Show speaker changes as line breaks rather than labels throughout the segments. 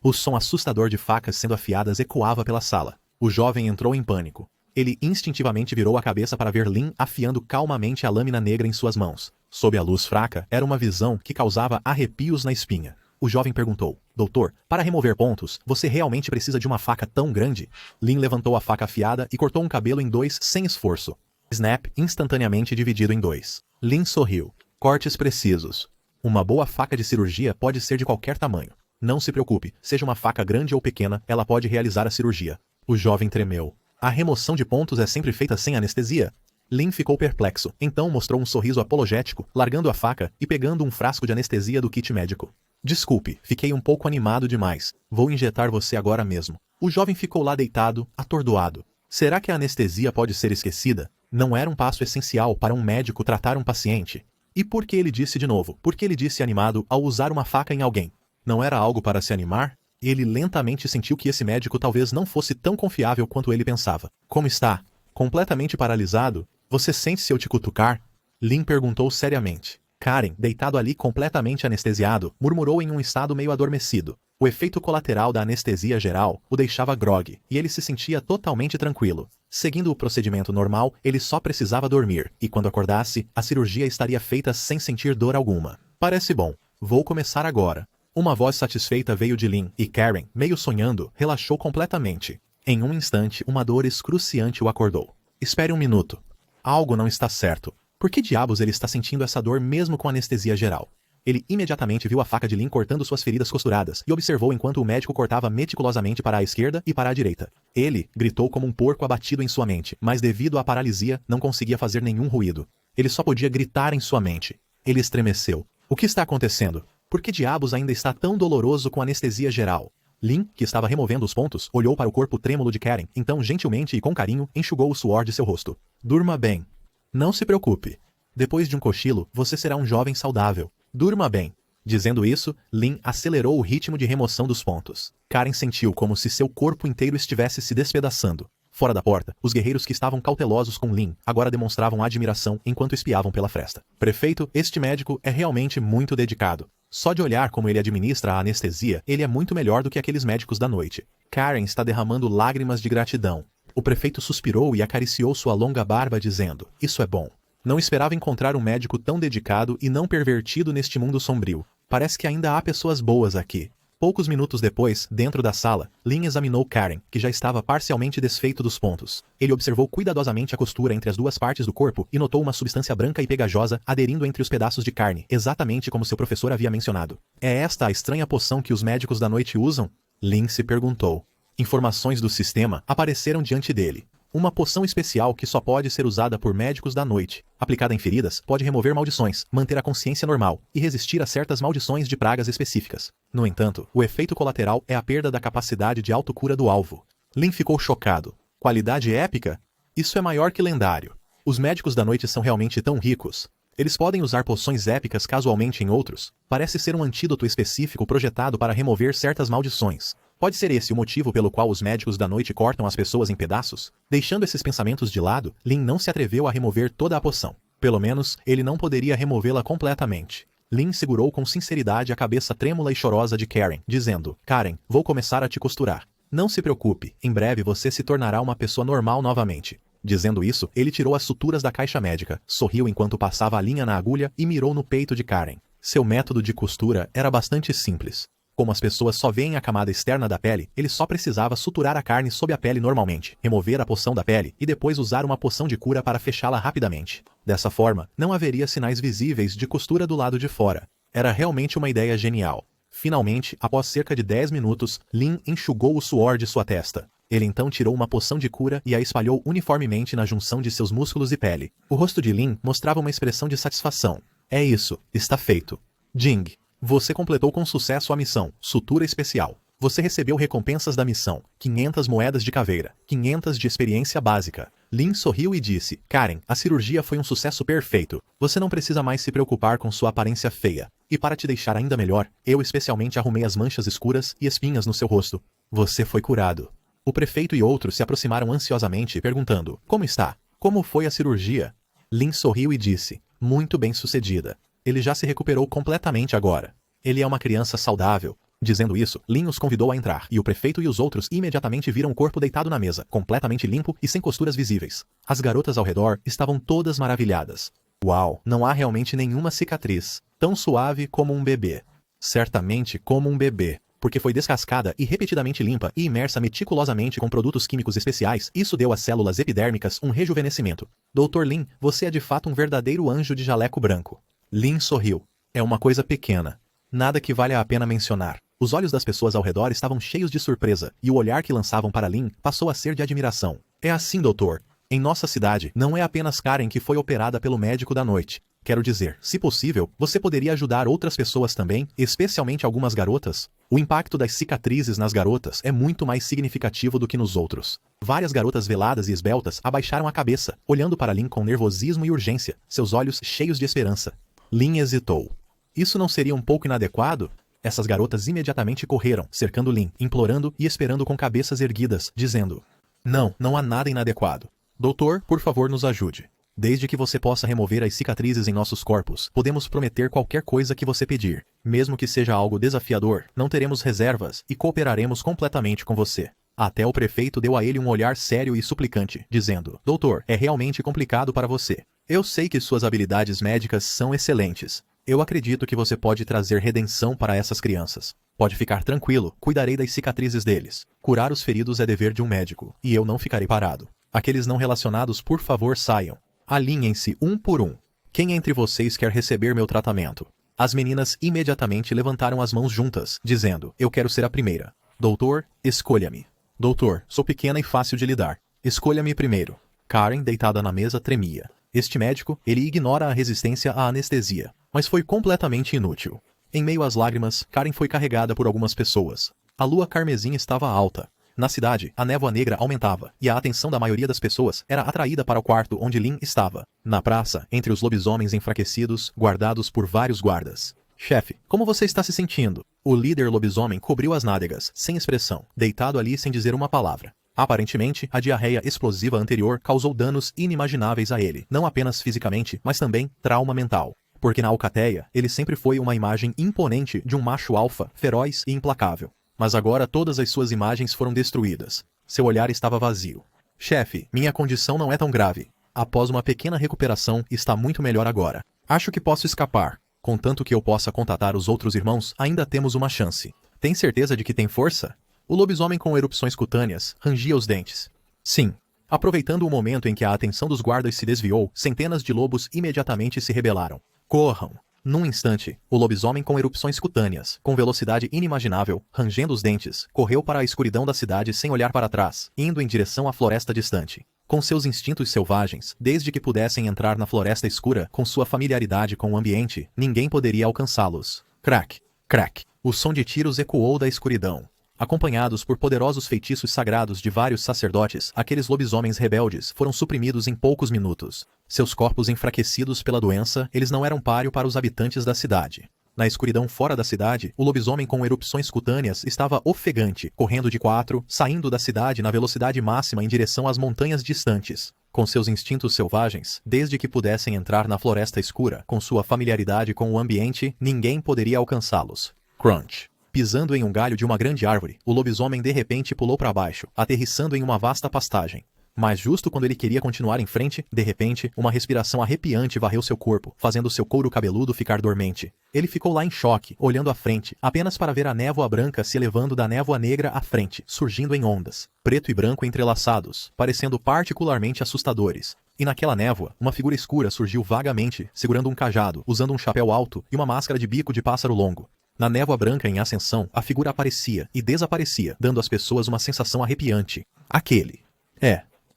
O som assustador de facas sendo afiadas ecoava pela sala. O jovem entrou em pânico. Ele instintivamente virou a cabeça para ver Lin afiando calmamente a lâmina negra em suas mãos. Sob a luz fraca, era uma visão que causava arrepios na espinha. O jovem perguntou: Doutor, para remover pontos, você realmente precisa de uma faca tão grande? Lin levantou a faca afiada e cortou um cabelo em dois sem esforço. Snap instantaneamente dividido em dois. Lin sorriu. Cortes precisos. Uma boa faca de cirurgia pode ser de qualquer tamanho. Não se preocupe, seja uma faca grande ou pequena, ela pode realizar a cirurgia. O jovem tremeu. A remoção de pontos é sempre feita sem anestesia? Lin ficou perplexo, então mostrou um sorriso apologético, largando a faca e pegando um frasco de anestesia do kit médico. Desculpe, fiquei um pouco animado demais. Vou injetar você agora mesmo. O jovem ficou lá deitado, atordoado. Será que a anestesia pode ser esquecida? Não era um passo essencial para um médico tratar um paciente? E por que ele disse de novo? Por que ele disse animado ao usar uma faca em alguém? Não era algo para se animar? Ele lentamente sentiu que esse médico talvez não fosse tão confiável quanto ele pensava. Como está? Completamente paralisado? Você sente se eu te cutucar? Lin perguntou seriamente. Karen, deitado ali completamente anestesiado, murmurou em um estado meio adormecido. O efeito colateral da anestesia geral o deixava grogue, e ele se sentia totalmente tranquilo. Seguindo o procedimento normal, ele só precisava dormir, e quando acordasse, a cirurgia estaria feita sem sentir dor alguma. Parece bom. Vou começar agora. Uma voz satisfeita veio de Lin, e Karen, meio sonhando, relaxou completamente. Em um instante, uma dor excruciante o acordou. Espere um minuto. Algo não está certo. Por que diabos ele está sentindo essa dor mesmo com anestesia geral? Ele imediatamente viu a faca de Lin cortando suas feridas costuradas e observou enquanto o médico cortava meticulosamente para a esquerda e para a direita. Ele gritou como um porco abatido em sua mente, mas devido à paralisia, não conseguia fazer nenhum ruído. Ele só podia gritar em sua mente. Ele estremeceu. O que está acontecendo? Por que diabos ainda está tão doloroso com anestesia geral? Lin, que estava removendo os pontos, olhou para o corpo trêmulo de Karen, então gentilmente e com carinho, enxugou o suor de seu rosto. Durma bem. Não se preocupe. Depois de um cochilo, você será um jovem saudável. Durma bem. Dizendo isso, Lin acelerou o ritmo de remoção dos pontos. Karen sentiu como se seu corpo inteiro estivesse se despedaçando. Fora da porta, os guerreiros que estavam cautelosos com Lin agora demonstravam admiração enquanto espiavam pela fresta. Prefeito, este médico é realmente muito dedicado. Só de olhar como ele administra a anestesia, ele é muito melhor do que aqueles médicos da noite. Karen está derramando lágrimas de gratidão. O prefeito suspirou e acariciou sua longa barba dizendo: Isso é bom. Não esperava encontrar um médico tão dedicado e não pervertido neste mundo sombrio. Parece que ainda há pessoas boas aqui. Poucos minutos depois, dentro da sala, Lin examinou Karen, que já estava parcialmente desfeito dos pontos. Ele observou cuidadosamente a costura entre as duas partes do corpo e notou uma substância branca e pegajosa aderindo entre os pedaços de carne, exatamente como seu professor havia mencionado. É esta a estranha poção que os médicos da noite usam? Lin se perguntou. Informações do sistema apareceram diante dele. Uma poção especial que só pode ser usada por médicos da noite. Aplicada em feridas, pode remover maldições, manter a consciência normal e resistir a certas maldições de pragas específicas. No entanto, o efeito colateral é a perda da capacidade de autocura do alvo. Lin ficou chocado. Qualidade épica? Isso é maior que lendário. Os médicos da noite são realmente tão ricos. Eles podem usar poções épicas casualmente em outros. Parece ser um antídoto específico projetado para remover certas maldições. Pode ser esse o motivo pelo qual os médicos da noite cortam as pessoas em pedaços? Deixando esses pensamentos de lado, Lin não se atreveu a remover toda a poção. Pelo menos, ele não poderia removê-la completamente. Lin segurou com sinceridade a cabeça trêmula e chorosa de Karen, dizendo: Karen, vou começar a te costurar. Não se preocupe, em breve você se tornará uma pessoa normal novamente. Dizendo isso, ele tirou as suturas da caixa médica, sorriu enquanto passava a linha na agulha e mirou no peito de Karen. Seu método de costura era bastante simples. Como as pessoas só veem a camada externa da pele, ele só precisava suturar a carne sob a pele normalmente, remover a poção da pele e depois usar uma poção de cura para fechá-la rapidamente. Dessa forma, não haveria sinais visíveis de costura do lado de fora. Era realmente uma ideia genial. Finalmente, após cerca de 10 minutos, Lin enxugou o suor de sua testa. Ele então tirou uma poção de cura e a espalhou uniformemente na junção de seus músculos e pele. O rosto de Lin mostrava uma expressão de satisfação. É isso, está feito. Jing. Você completou com sucesso a missão, sutura especial. Você recebeu recompensas da missão, 500 moedas de caveira, 500 de experiência básica. Lin sorriu e disse: Karen, a cirurgia foi um sucesso perfeito. Você não precisa mais se preocupar com sua aparência feia. E para te deixar ainda melhor, eu especialmente arrumei as manchas escuras e espinhas no seu rosto. Você foi curado. O prefeito e outros se aproximaram ansiosamente, perguntando: Como está? Como foi a cirurgia? Lin sorriu e disse: Muito bem sucedida. Ele já se recuperou completamente agora. Ele é uma criança saudável. Dizendo isso, Lin os convidou a entrar, e o prefeito e os outros imediatamente viram o corpo deitado na mesa, completamente limpo e sem costuras visíveis. As garotas ao redor estavam todas maravilhadas. Uau, não há realmente nenhuma cicatriz. Tão suave como um bebê. Certamente como um bebê. Porque foi descascada e repetidamente limpa e imersa meticulosamente com produtos químicos especiais, isso deu às células epidérmicas um rejuvenescimento. Dr. Lin, você é de fato um verdadeiro anjo de jaleco branco. Lin sorriu. É uma coisa pequena. Nada que valha a pena mencionar. Os olhos das pessoas ao redor estavam cheios de surpresa, e o olhar que lançavam para Lin passou a ser de admiração. É assim, doutor. Em nossa cidade, não é apenas Karen que foi operada pelo médico da noite. Quero dizer, se possível, você poderia ajudar outras pessoas também, especialmente algumas garotas? O impacto das cicatrizes nas garotas é muito mais significativo do que nos outros. Várias garotas veladas e esbeltas abaixaram a cabeça, olhando para Lin com nervosismo e urgência, seus olhos cheios de esperança. Lin hesitou. Isso não seria um pouco inadequado? Essas garotas imediatamente correram, cercando Lin, implorando e esperando com cabeças erguidas, dizendo: Não, não há nada inadequado. Doutor, por favor, nos ajude. Desde que você possa remover as cicatrizes em nossos corpos, podemos prometer qualquer coisa que você pedir. Mesmo que seja algo desafiador, não teremos reservas e cooperaremos completamente com você. Até o prefeito deu a ele um olhar sério e suplicante, dizendo: Doutor, é realmente complicado para você. Eu sei que suas habilidades médicas são excelentes. Eu acredito que você pode trazer redenção para essas crianças. Pode ficar tranquilo, cuidarei das cicatrizes deles. Curar os feridos é dever de um médico, e eu não ficarei parado. Aqueles não relacionados, por favor, saiam. Alinhem-se um por um. Quem entre vocês quer receber meu tratamento? As meninas imediatamente levantaram as mãos juntas, dizendo: Eu quero ser a primeira. Doutor, escolha-me. Doutor, sou pequena e fácil de lidar. Escolha-me primeiro. Karen, deitada na mesa, tremia. Este médico, ele ignora a resistência à anestesia. Mas foi completamente inútil. Em meio às lágrimas, Karen foi carregada por algumas pessoas. A lua carmesim estava alta. Na cidade, a névoa negra aumentava, e a atenção da maioria das pessoas era atraída para o quarto onde Lin estava. Na praça, entre os lobisomens enfraquecidos, guardados por vários guardas. Chefe, como você está se sentindo? O líder lobisomem cobriu as nádegas, sem expressão, deitado ali sem dizer uma palavra. Aparentemente, a diarreia explosiva anterior causou danos inimagináveis a ele, não apenas fisicamente, mas também trauma mental. Porque na Alcateia, ele sempre foi uma imagem imponente de um macho alfa, feroz e implacável. Mas agora todas as suas imagens foram destruídas. Seu olhar estava vazio. Chefe, minha condição não é tão grave. Após uma pequena recuperação, está muito melhor agora. Acho que posso escapar. Contanto que eu possa contatar os outros irmãos, ainda temos uma chance. Tem certeza de que tem força? O lobisomem com erupções cutâneas rangia os dentes. Sim. Aproveitando o momento em que a atenção dos guardas se desviou, centenas de lobos imediatamente se rebelaram. Corram! Num instante, o lobisomem com erupções cutâneas, com velocidade inimaginável, rangendo os dentes, correu para a escuridão da cidade sem olhar para trás, indo em direção à floresta distante. Com seus instintos selvagens, desde que pudessem entrar na floresta escura, com sua familiaridade com o ambiente, ninguém poderia alcançá-los. Crack! Crack! O som de tiros ecoou da escuridão. Acompanhados por poderosos feitiços sagrados de vários sacerdotes, aqueles lobisomens rebeldes foram suprimidos em poucos minutos. Seus corpos enfraquecidos pela doença, eles não eram páreo para os habitantes da cidade. Na escuridão fora da cidade, o lobisomem com erupções cutâneas estava ofegante, correndo de 4, saindo da cidade na velocidade máxima em direção às montanhas distantes. Com seus instintos selvagens, desde que pudessem entrar na floresta escura, com sua familiaridade com o ambiente, ninguém poderia alcançá-los. Crunch! Pisando em um galho de uma grande árvore, o lobisomem de repente pulou para baixo, aterrissando em uma vasta pastagem. Mas justo quando ele queria continuar em frente, de repente, uma respiração arrepiante varreu seu corpo, fazendo seu couro cabeludo ficar dormente. Ele ficou lá em choque, olhando à frente, apenas para ver a névoa branca se elevando da névoa negra à frente, surgindo em ondas, preto e branco entrelaçados, parecendo particularmente assustadores. E naquela névoa, uma figura escura surgiu vagamente, segurando um cajado, usando um chapéu alto e uma máscara de bico de pássaro longo. Na névoa branca em ascensão, a figura aparecia e desaparecia, dando às pessoas uma sensação arrepiante. Aquele.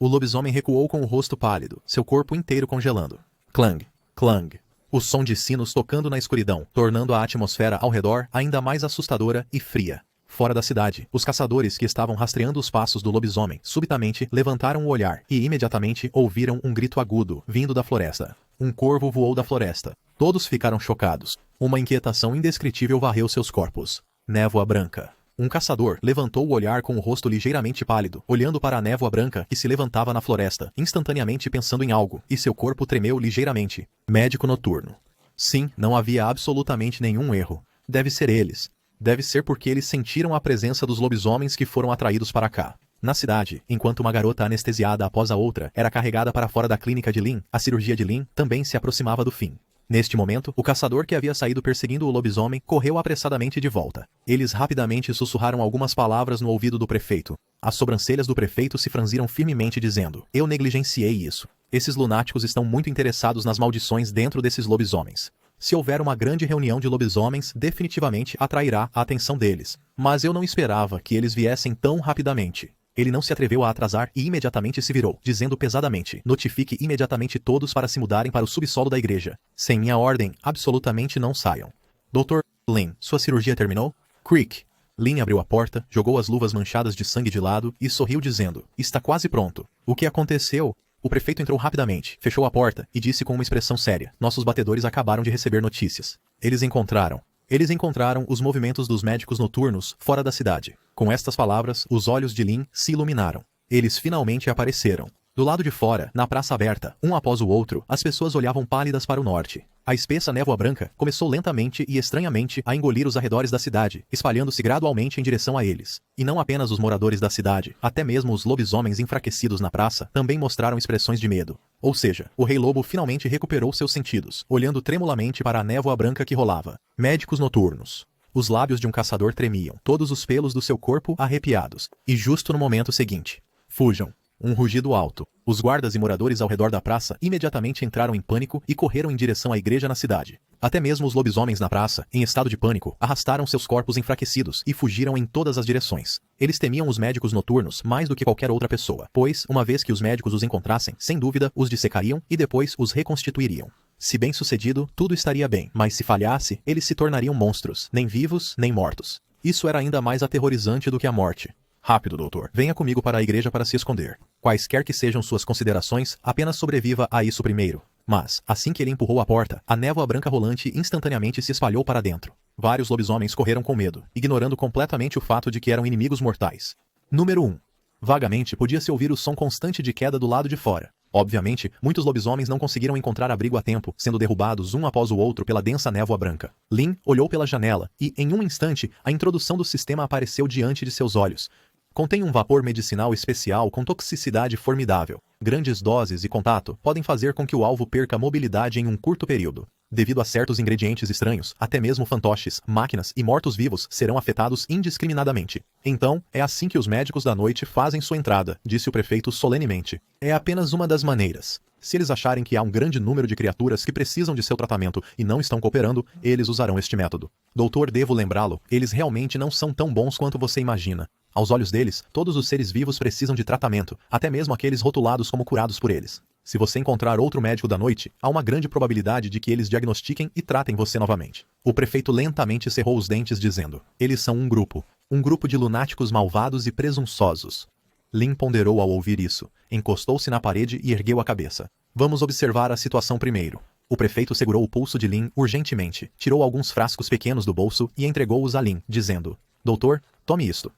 O lobisomem recuou com o rosto pálido, seu corpo inteiro congelando. Clang, clang. O som de sinos tocando na escuridão, tornando a atmosfera ao redor ainda mais assustadora e fria. Fora da cidade, os caçadores que estavam rastreando os passos do lobisomem subitamente levantaram o olhar e imediatamente ouviram um grito agudo vindo da floresta. Um corvo voou da floresta. Todos ficaram chocados. Uma inquietação indescritível varreu seus corpos. Névoa branca. Um caçador levantou o olhar com o rosto ligeiramente pálido, olhando para a névoa branca que se levantava na floresta, instantaneamente pensando em algo, e seu corpo tremeu ligeiramente. Médico noturno. Sim, não havia absolutamente nenhum erro. Deve ser eles. Deve ser porque eles sentiram a presença dos lobisomens que foram atraídos para cá. Na cidade, enquanto uma garota anestesiada após a outra era carregada para fora da clínica de Lin, a cirurgia de Lin também se aproximava do fim. Neste momento, o caçador que havia saído perseguindo o lobisomem correu apressadamente de volta. Eles rapidamente sussurraram algumas palavras no ouvido do prefeito. As sobrancelhas do prefeito se franziram firmemente dizendo: eu negligenciei isso. Esses lunáticos estão muito interessados nas maldições dentro desses lobisomens. Se houver uma grande reunião de lobisomens, definitivamente atrairá a atenção deles. Mas eu não esperava que eles viessem tão rapidamente. Ele não se atreveu a atrasar e imediatamente se virou, dizendo pesadamente: notifique imediatamente todos para se mudarem para o subsolo da igreja. Sem minha ordem, absolutamente não saiam. Dr. Lin, sua cirurgia terminou? Creak. Lin abriu a porta, jogou as luvas manchadas de sangue de lado e sorriu dizendo: está quase pronto. O que aconteceu? O prefeito entrou rapidamente, fechou a porta e disse com uma expressão séria: nossos batedores acabaram de receber notícias. Eles encontraram os movimentos dos médicos noturnos fora da cidade. Com estas palavras, os olhos de Lin se iluminaram. Eles finalmente apareceram. Do lado de fora, na praça aberta, um após o outro, as pessoas olhavam pálidas para o norte. A espessa névoa branca começou lentamente e estranhamente a engolir os arredores da cidade, espalhando-se gradualmente em direção a eles. E não apenas os moradores da cidade, até mesmo os lobisomens enfraquecidos na praça, também mostraram expressões de medo. Ou seja, o Rei Lobo finalmente recuperou seus sentidos, olhando tremulamente para a névoa branca que rolava. Médicos noturnos. Os lábios de um caçador tremiam, todos os pelos do seu corpo arrepiados. E justo no momento seguinte: fujam. Um rugido alto. Os guardas e moradores ao redor da praça imediatamente entraram em pânico e correram em direção à igreja na cidade. Até mesmo os lobisomens na praça, em estado de pânico, arrastaram seus corpos enfraquecidos e fugiram em todas as direções. Eles temiam os médicos noturnos mais do que qualquer outra pessoa, pois, uma vez que os médicos os encontrassem, sem dúvida, os dissecariam e depois os reconstituiriam. Se bem sucedido, tudo estaria bem, mas se falhasse, eles se tornariam monstros, nem vivos, nem mortos. Isso era ainda mais aterrorizante do que a morte. Rápido, doutor. Venha comigo para a igreja para se esconder. Quaisquer que sejam suas considerações, apenas sobreviva a isso primeiro. Mas, assim que ele empurrou a porta, a névoa branca rolante instantaneamente se espalhou para dentro. Vários lobisomens correram com medo, ignorando completamente o fato de que eram inimigos mortais. Número 1. Vagamente podia-se ouvir o som constante de queda do lado de fora. Obviamente, muitos lobisomens não conseguiram encontrar abrigo a tempo, sendo derrubados um após o outro pela densa névoa branca. Lin olhou pela janela e, em um instante, a introdução do sistema apareceu diante de seus olhos. Contém um vapor medicinal especial com toxicidade formidável. Grandes doses e contato podem fazer com que o alvo perca mobilidade em um curto período. Devido a certos ingredientes estranhos, até mesmo fantoches, máquinas e mortos-vivos serão afetados indiscriminadamente. Então, é assim que os médicos da noite fazem sua entrada, disse o prefeito solenemente. É apenas uma das maneiras. Se eles acharem que há um grande número de criaturas que precisam de seu tratamento e não estão cooperando, eles usarão este método. Doutor, devo lembrá-lo, eles realmente não são tão bons quanto você imagina. Aos olhos deles, todos os seres vivos precisam de tratamento, até mesmo aqueles rotulados como curados por eles. Se você encontrar outro médico da noite, há uma grande probabilidade de que eles diagnostiquem e tratem você novamente. O prefeito lentamente cerrou os dentes dizendo: eles são um grupo de lunáticos malvados e presunçosos. Lin ponderou ao ouvir isso, encostou-se na parede e ergueu a cabeça. Vamos observar a situação primeiro. O prefeito segurou o pulso de Lin urgentemente, tirou alguns frascos pequenos do bolso e entregou-os a Lin, dizendo: doutor, tome isto.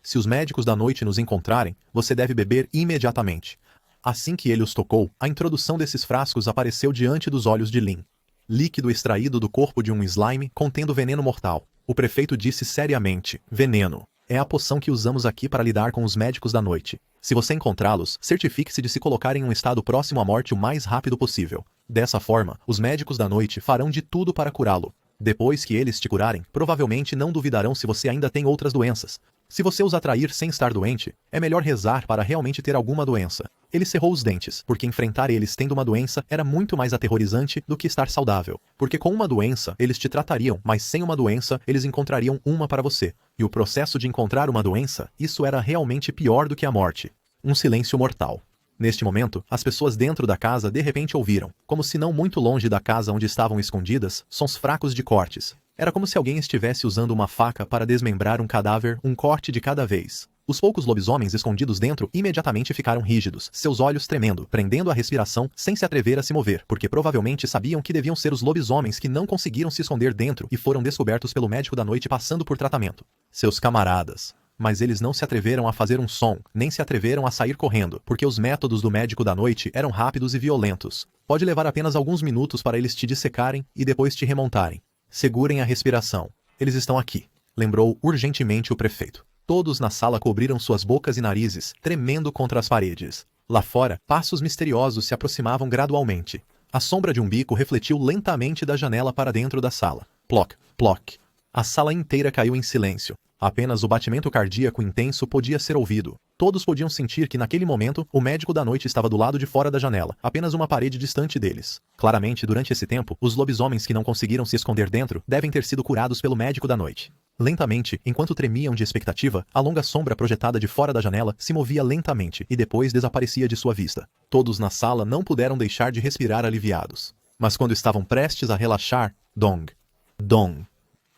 Se os médicos da noite nos encontrarem, você deve beber imediatamente. Assim que ele os tocou, a introdução desses frascos apareceu diante dos olhos de Lin. Líquido extraído do corpo de um slime contendo veneno mortal. O prefeito disse seriamente: veneno. É a poção que usamos aqui para lidar com os médicos da noite. Se você encontrá-los, certifique-se de se colocar em um estado próximo à morte o mais rápido possível. Dessa forma, os médicos da noite farão de tudo para curá-lo. Depois que eles te curarem, provavelmente não duvidarão se você ainda tem outras doenças. Se você os atrair sem estar doente, é melhor rezar para realmente ter alguma doença. Ele cerrou os dentes, porque enfrentar eles tendo uma doença era muito mais aterrorizante do que estar saudável. Porque com uma doença, eles te tratariam, mas sem uma doença, eles encontrariam uma para você. E o processo de encontrar uma doença, isso era realmente pior do que a morte. Um silêncio mortal. Neste momento, as pessoas dentro da casa de repente ouviram, como se não muito longe da casa onde estavam escondidas, sons fracos de cortes. Era como se alguém estivesse usando uma faca para desmembrar um cadáver, um corte de cada vez. Os poucos lobisomens escondidos dentro imediatamente ficaram rígidos, seus olhos tremendo, prendendo a respiração, sem se atrever a se mover, porque provavelmente sabiam que deviam ser os lobisomens que não conseguiram se esconder dentro e foram descobertos pelo médico da noite passando por tratamento. Seus camaradas. Mas eles não se atreveram a fazer um som, nem se atreveram a sair correndo, porque os métodos do médico da noite eram rápidos e violentos. Pode levar apenas alguns minutos para eles te dissecarem e depois te remontarem. Segurem a respiração. Eles estão aqui. lembrou urgentemente o prefeito. Todos na sala cobriram suas bocas e narizes, tremendo contra as paredes. Lá fora, passos misteriosos se aproximavam gradualmente. A sombra de um bico refletiu lentamente da janela para dentro da sala. Ploc, ploc. A sala inteira caiu em silêncio. Apenas o batimento cardíaco intenso podia ser ouvido. Todos podiam sentir que naquele momento, o médico da noite estava do lado de fora da janela, apenas uma parede distante deles. Claramente, durante esse tempo, os lobisomens que não conseguiram se esconder dentro devem ter sido curados pelo médico da noite. Lentamente, enquanto tremiam de expectativa, a longa sombra projetada de fora da janela se movia lentamente e depois desaparecia de sua vista. Todos na sala não puderam deixar de respirar aliviados. Mas quando estavam prestes a relaxar, dong, dong,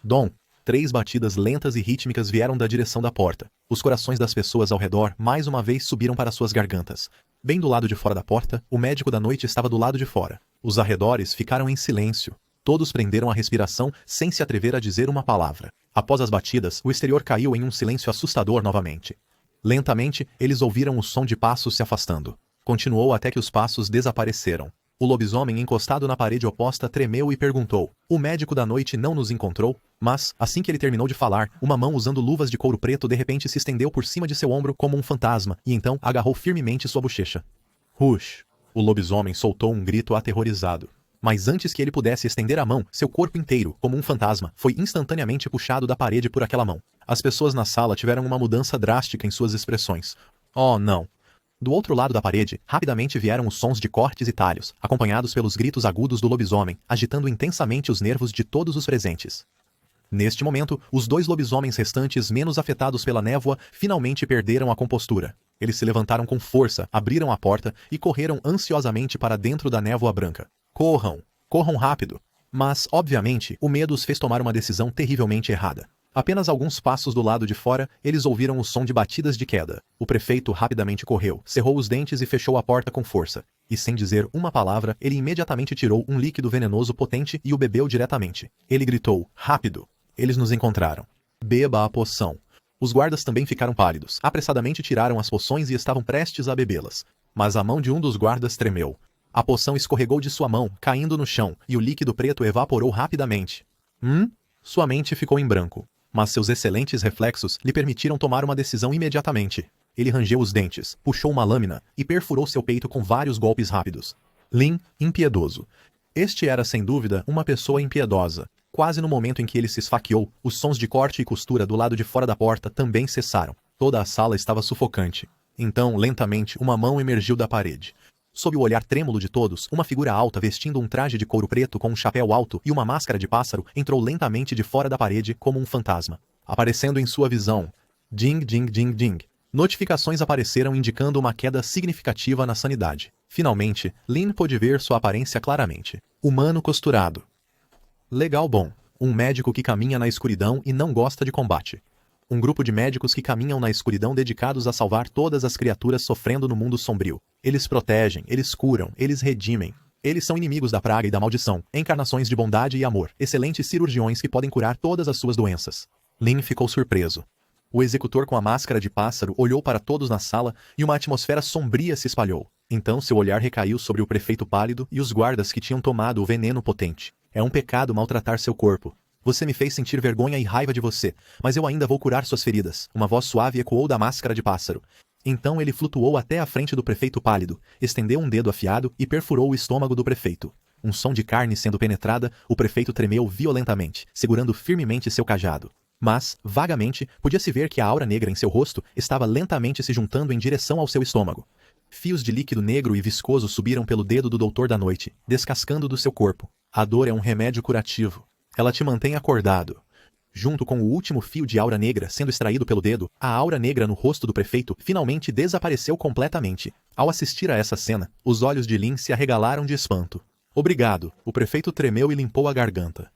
dong, 3 batidas lentas e rítmicas vieram da direção da porta. Os corações das pessoas ao redor mais uma vez subiram para suas gargantas. Bem do lado de fora da porta, o médico da noite estava do lado de fora. Os arredores ficaram em silêncio. Todos prenderam a respiração sem se atrever a dizer uma palavra. Após as batidas, o exterior caiu em um silêncio assustador novamente. Lentamente, eles ouviram o som de passos se afastando. Continuou até que os passos desapareceram. O lobisomem encostado na parede oposta tremeu e perguntou: "O médico da noite não nos encontrou?" Mas, assim que ele terminou de falar, uma mão usando luvas de couro preto de repente se estendeu por cima de seu ombro como um fantasma e então agarrou firmemente sua bochecha. Rush! O lobisomem soltou um grito aterrorizado. Mas antes que ele pudesse estender a mão, seu corpo inteiro, como um fantasma, foi instantaneamente puxado da parede por aquela mão. As pessoas na sala tiveram uma mudança drástica em suas expressões. Oh, não! Do outro lado da parede, rapidamente vieram os sons de cortes e talhos, acompanhados pelos gritos agudos do lobisomem, agitando intensamente os nervos de todos os presentes. Neste momento, os 2 lobisomens restantes menos afetados pela névoa finalmente perderam a compostura. Eles se levantaram com força, abriram a porta e correram ansiosamente para dentro da névoa branca. Corram! Corram rápido! Mas, obviamente, o medo os fez tomar uma decisão terrivelmente errada. Apenas alguns passos do lado de fora, eles ouviram o som de batidas de queda. O prefeito rapidamente correu, cerrou os dentes e fechou a porta com força. E sem dizer uma palavra, ele imediatamente tirou um líquido venenoso potente e o bebeu diretamente. Ele gritou: "Rápido! Eles nos encontraram. Beba a poção." Os guardas também ficaram pálidos. Apressadamente tiraram as poções e estavam prestes a bebê-las. Mas a mão de um dos guardas tremeu. A poção escorregou de sua mão, caindo no chão, e o líquido preto evaporou rapidamente. Sua mente ficou em branco. Mas seus excelentes reflexos lhe permitiram tomar uma decisão imediatamente. Ele rangeu os dentes, puxou uma lâmina e perfurou seu peito com vários golpes rápidos. Lin, impiedoso. Este era, sem dúvida, uma pessoa impiedosa. Quase no momento em que ele se esfaqueou, os sons de corte e costura do lado de fora da porta também cessaram. Toda a sala estava sufocante. Então, lentamente, uma mão emergiu da parede. Sob o olhar trêmulo de todos, uma figura alta vestindo um traje de couro preto com um chapéu alto e uma máscara de pássaro entrou lentamente de fora da parede como um fantasma. Aparecendo em sua visão. Ding, ding, ding, ding. Notificações apareceram indicando uma queda significativa na sanidade. Finalmente, Lin pôde ver sua aparência claramente. Humano costurado. Legal bom. Um médico que caminha na escuridão e não gosta de combate. Um grupo de médicos que caminham na escuridão dedicados a salvar todas as criaturas sofrendo no mundo sombrio. Eles protegem, eles curam, eles redimem. Eles são inimigos da praga e da maldição, encarnações de bondade e amor, excelentes cirurgiões que podem curar todas as suas doenças. Lin ficou surpreso. O executor com a máscara de pássaro olhou para todos na sala e uma atmosfera sombria se espalhou. Então seu olhar recaiu sobre o prefeito pálido e os guardas que tinham tomado o veneno potente. É um pecado maltratar seu corpo. Você me fez sentir vergonha e raiva de você, mas eu ainda vou curar suas feridas. Uma voz suave ecoou da máscara de pássaro. Então ele flutuou até a frente do prefeito pálido, estendeu um dedo afiado e perfurou o estômago do prefeito. Um som de carne sendo penetrada, o prefeito tremeu violentamente, segurando firmemente seu cajado. Mas, vagamente, podia-se ver que a aura negra em seu rosto estava lentamente se juntando em direção ao seu estômago. Fios de líquido negro e viscoso subiram pelo dedo do doutor da noite, descascando do seu corpo. A dor é um remédio curativo. Ela te mantém acordado. Junto com o último fio de aura negra sendo extraído pelo dedo, a aura negra no rosto do prefeito finalmente desapareceu completamente. Ao assistir a essa cena, os olhos de Lin se arregalaram de espanto. Obrigado. O prefeito tremeu e limpou a garganta.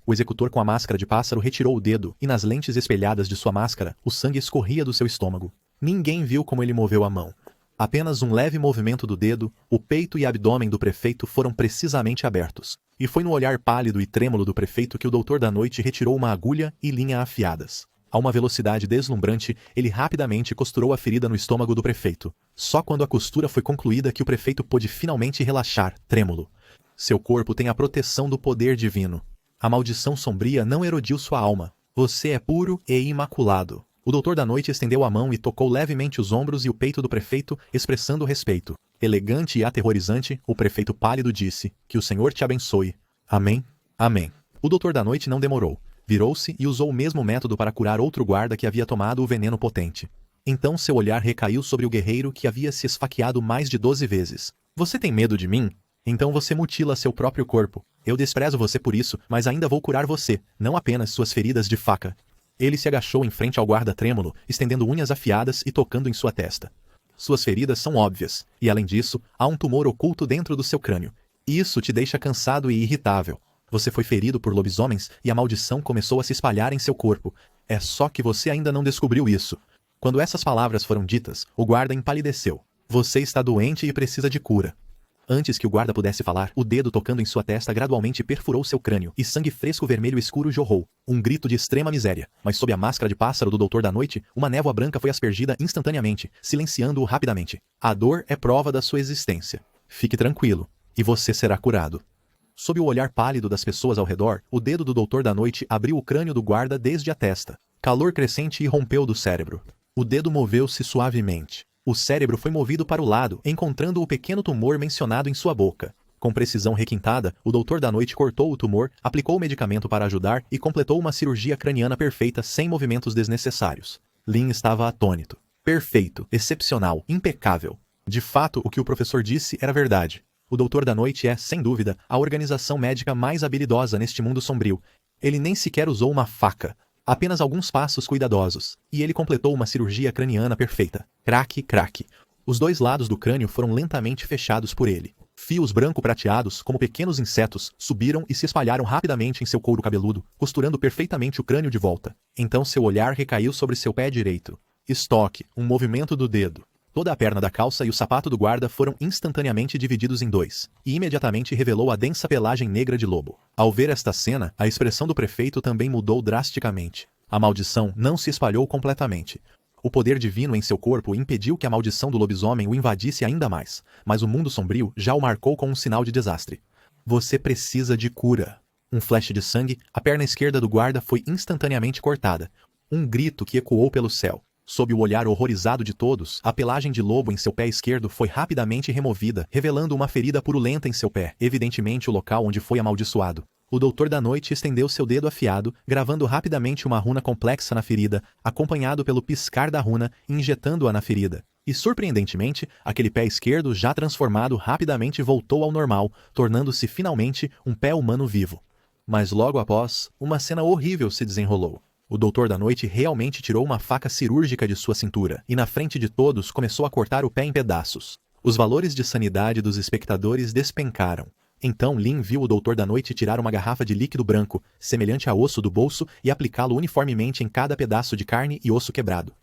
O executor com a máscara de pássaro retirou o dedo e nas lentes espelhadas de sua máscara, o sangue escorria do seu estômago. Ninguém viu como ele moveu a mão. Apenas um leve movimento do dedo, o peito e abdômen do prefeito foram precisamente abertos. E foi no olhar pálido e trêmulo do prefeito que o doutor da noite retirou uma agulha e linha afiadas. A uma velocidade deslumbrante, ele rapidamente costurou a ferida no estômago do prefeito. Só quando a costura foi concluída que o prefeito pôde finalmente relaxar, trêmulo. Seu corpo tem a proteção do poder divino. A maldição sombria não erodiu sua alma. Você é puro e imaculado. O doutor da noite estendeu a mão e tocou levemente os ombros e o peito do prefeito, expressando respeito. Elegante e aterrorizante, o prefeito pálido disse: que o Senhor te abençoe. Amém? Amém. O doutor da noite não demorou. Virou-se e usou o mesmo método para curar outro guarda que havia tomado o veneno potente. Então seu olhar recaiu sobre o guerreiro que havia se esfaqueado mais de 12 vezes. Você tem medo de mim? Então você mutila seu próprio corpo. Eu desprezo você por isso, mas ainda vou curar você, não apenas suas feridas de faca. Ele se agachou em frente ao guarda trêmulo, estendendo unhas afiadas e tocando em sua testa. Suas feridas são óbvias, e além disso, há um tumor oculto dentro do seu crânio. Isso te deixa cansado e irritável. Você foi ferido por lobisomens e a maldição começou a se espalhar em seu corpo. É só que você ainda não descobriu isso. Quando essas palavras foram ditas, o guarda empalideceu. Você está doente e precisa de cura. Antes que o guarda pudesse falar, o dedo tocando em sua testa gradualmente perfurou seu crânio e sangue fresco vermelho escuro jorrou. Um grito de extrema miséria. Mas sob a máscara de pássaro do doutor da noite, uma névoa branca foi aspergida instantaneamente, silenciando-o rapidamente. A dor é prova da sua existência. Fique tranquilo, e você será curado. Sob o olhar pálido das pessoas ao redor, o dedo do doutor da noite abriu o crânio do guarda desde a testa. Calor crescente irrompeu do cérebro. O dedo moveu-se suavemente. O cérebro foi movido para o lado, encontrando o pequeno tumor mencionado em sua boca. Com precisão requintada, o doutor da noite cortou o tumor, aplicou o medicamento para ajudar e completou uma cirurgia craniana perfeita sem movimentos desnecessários. Lin estava atônito. Perfeito, excepcional, impecável. De fato, o que o professor disse era verdade. O doutor da noite é, sem dúvida, a organização médica mais habilidosa neste mundo sombrio. Ele nem sequer usou uma faca. Apenas alguns passos cuidadosos, e ele completou uma cirurgia craniana perfeita. Craque, craque. Os dois lados do crânio foram lentamente fechados por ele. Fios branco-prateados, como pequenos insetos, subiram e se espalharam rapidamente em seu couro cabeludo, costurando perfeitamente o crânio de volta. Então seu olhar recaiu sobre seu pé direito. Estoque, um movimento do dedo. Toda a perna da calça e o sapato do guarda foram instantaneamente divididos em dois, e imediatamente revelou a densa pelagem negra de lobo. Ao ver esta cena, a expressão do prefeito também mudou drasticamente. A maldição não se espalhou completamente. O poder divino em seu corpo impediu que a maldição do lobisomem o invadisse ainda mais, mas o mundo sombrio já o marcou com um sinal de desastre. Você precisa de cura. Um flash de sangue, a perna esquerda do guarda foi instantaneamente cortada. Um grito que ecoou pelo céu. Sob o olhar horrorizado de todos, a pelagem de lobo em seu pé esquerdo foi rapidamente removida, revelando uma ferida purulenta em seu pé, evidentemente o local onde foi amaldiçoado. O doutor da noite estendeu seu dedo afiado, gravando rapidamente uma runa complexa na ferida, acompanhado pelo piscar da runa, injetando-a na ferida. E surpreendentemente, aquele pé esquerdo já transformado rapidamente voltou ao normal, tornando-se finalmente um pé humano vivo. Mas logo após, uma cena horrível se desenrolou. O doutor da noite realmente tirou uma faca cirúrgica de sua cintura, e na frente de todos começou a cortar o pé em pedaços. Os valores de sanidade dos espectadores despencaram. Então Lin viu o doutor da noite tirar uma garrafa de líquido branco, semelhante a osso do bolso, e aplicá-lo uniformemente em cada pedaço de carne e osso quebrado.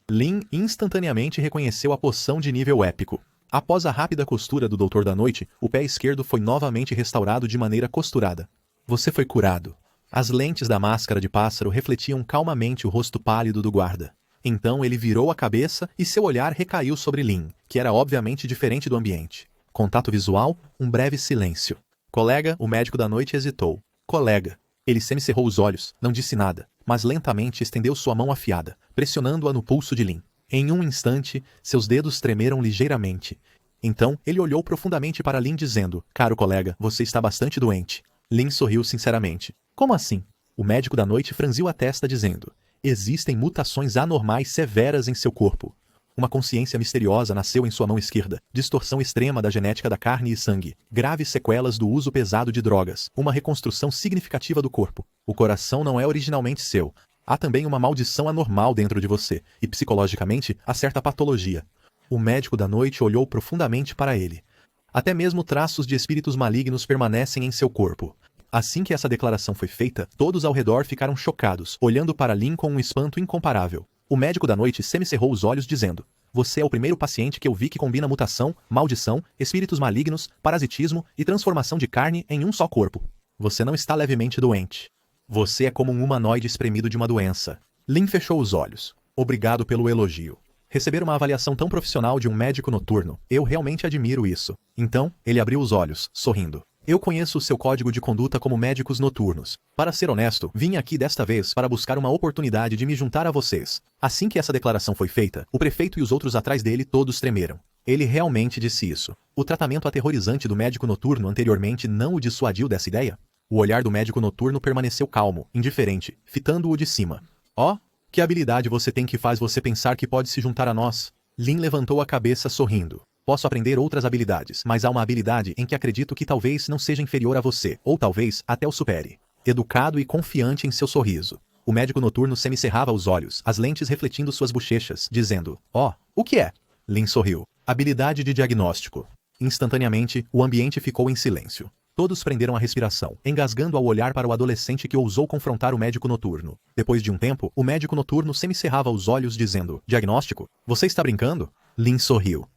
Lin instantaneamente reconheceu a poção de nível épico. Após a rápida costura do doutor da noite, o pé esquerdo foi novamente restaurado de maneira costurada. Você foi curado. As lentes da máscara de pássaro refletiam calmamente o rosto pálido do guarda. Então ele virou a cabeça e seu olhar recaiu sobre Lin, que era obviamente diferente do ambiente. Contato visual, um breve silêncio. Colega, o médico da noite hesitou. Colega. Ele semicerrou os olhos, não disse nada, mas lentamente estendeu sua mão afiada, pressionando-a no pulso de Lin. Em um instante, seus dedos tremeram ligeiramente. Então, ele olhou profundamente para Lin dizendo: caro colega, você está bastante doente. Lin sorriu sinceramente. Como assim? O médico da noite franziu a testa dizendo: existem mutações anormais severas em seu corpo. Uma consciência misteriosa nasceu em sua mão esquerda, distorção extrema da genética da carne e sangue, graves sequelas do uso pesado de drogas, uma reconstrução significativa do corpo. O coração não é originalmente seu. Há também uma maldição anormal dentro de você, e psicologicamente há certa patologia. O médico da noite olhou profundamente para ele. Até mesmo traços de espíritos malignos permanecem em seu corpo. Assim que essa declaração foi feita, todos ao redor ficaram chocados, olhando para Lin com um espanto incomparável. O médico da noite semicerrou os olhos dizendo: você é o primeiro paciente que eu vi que combina mutação, maldição, espíritos malignos, parasitismo e transformação de carne em um só corpo. Você não está levemente doente. Você é como um humanoide espremido de uma doença. Lin fechou os olhos. Obrigado pelo elogio. Receber uma avaliação tão profissional de um médico noturno, eu realmente admiro isso. Então, ele abriu os olhos, sorrindo. Eu conheço o seu código de conduta como médicos noturnos. Para ser honesto, vim aqui desta vez para buscar uma oportunidade de me juntar a vocês. Assim que essa declaração foi feita, o prefeito e os outros atrás dele todos tremeram. Ele realmente disse isso. O tratamento aterrorizante do médico noturno anteriormente não o dissuadiu dessa ideia? O olhar do médico noturno permaneceu calmo, indiferente, fitando-o de cima. Oh, que habilidade você tem que faz você pensar que pode se juntar a nós? Lin levantou a cabeça sorrindo. Posso aprender outras habilidades, mas há uma habilidade em que acredito que talvez não seja inferior a você, ou talvez até o supere. Educado e confiante em seu sorriso. O médico noturno semicerrava os olhos, as lentes refletindo suas bochechas, dizendo: Oh, o que é? Lin sorriu. Habilidade de diagnóstico. Instantaneamente, o ambiente ficou em silêncio. Todos prenderam a respiração, engasgando ao olhar para o adolescente que ousou confrontar o médico noturno. Depois de um tempo, o médico noturno semicerrava os olhos dizendo: Diagnóstico? Você está brincando? Lin sorriu.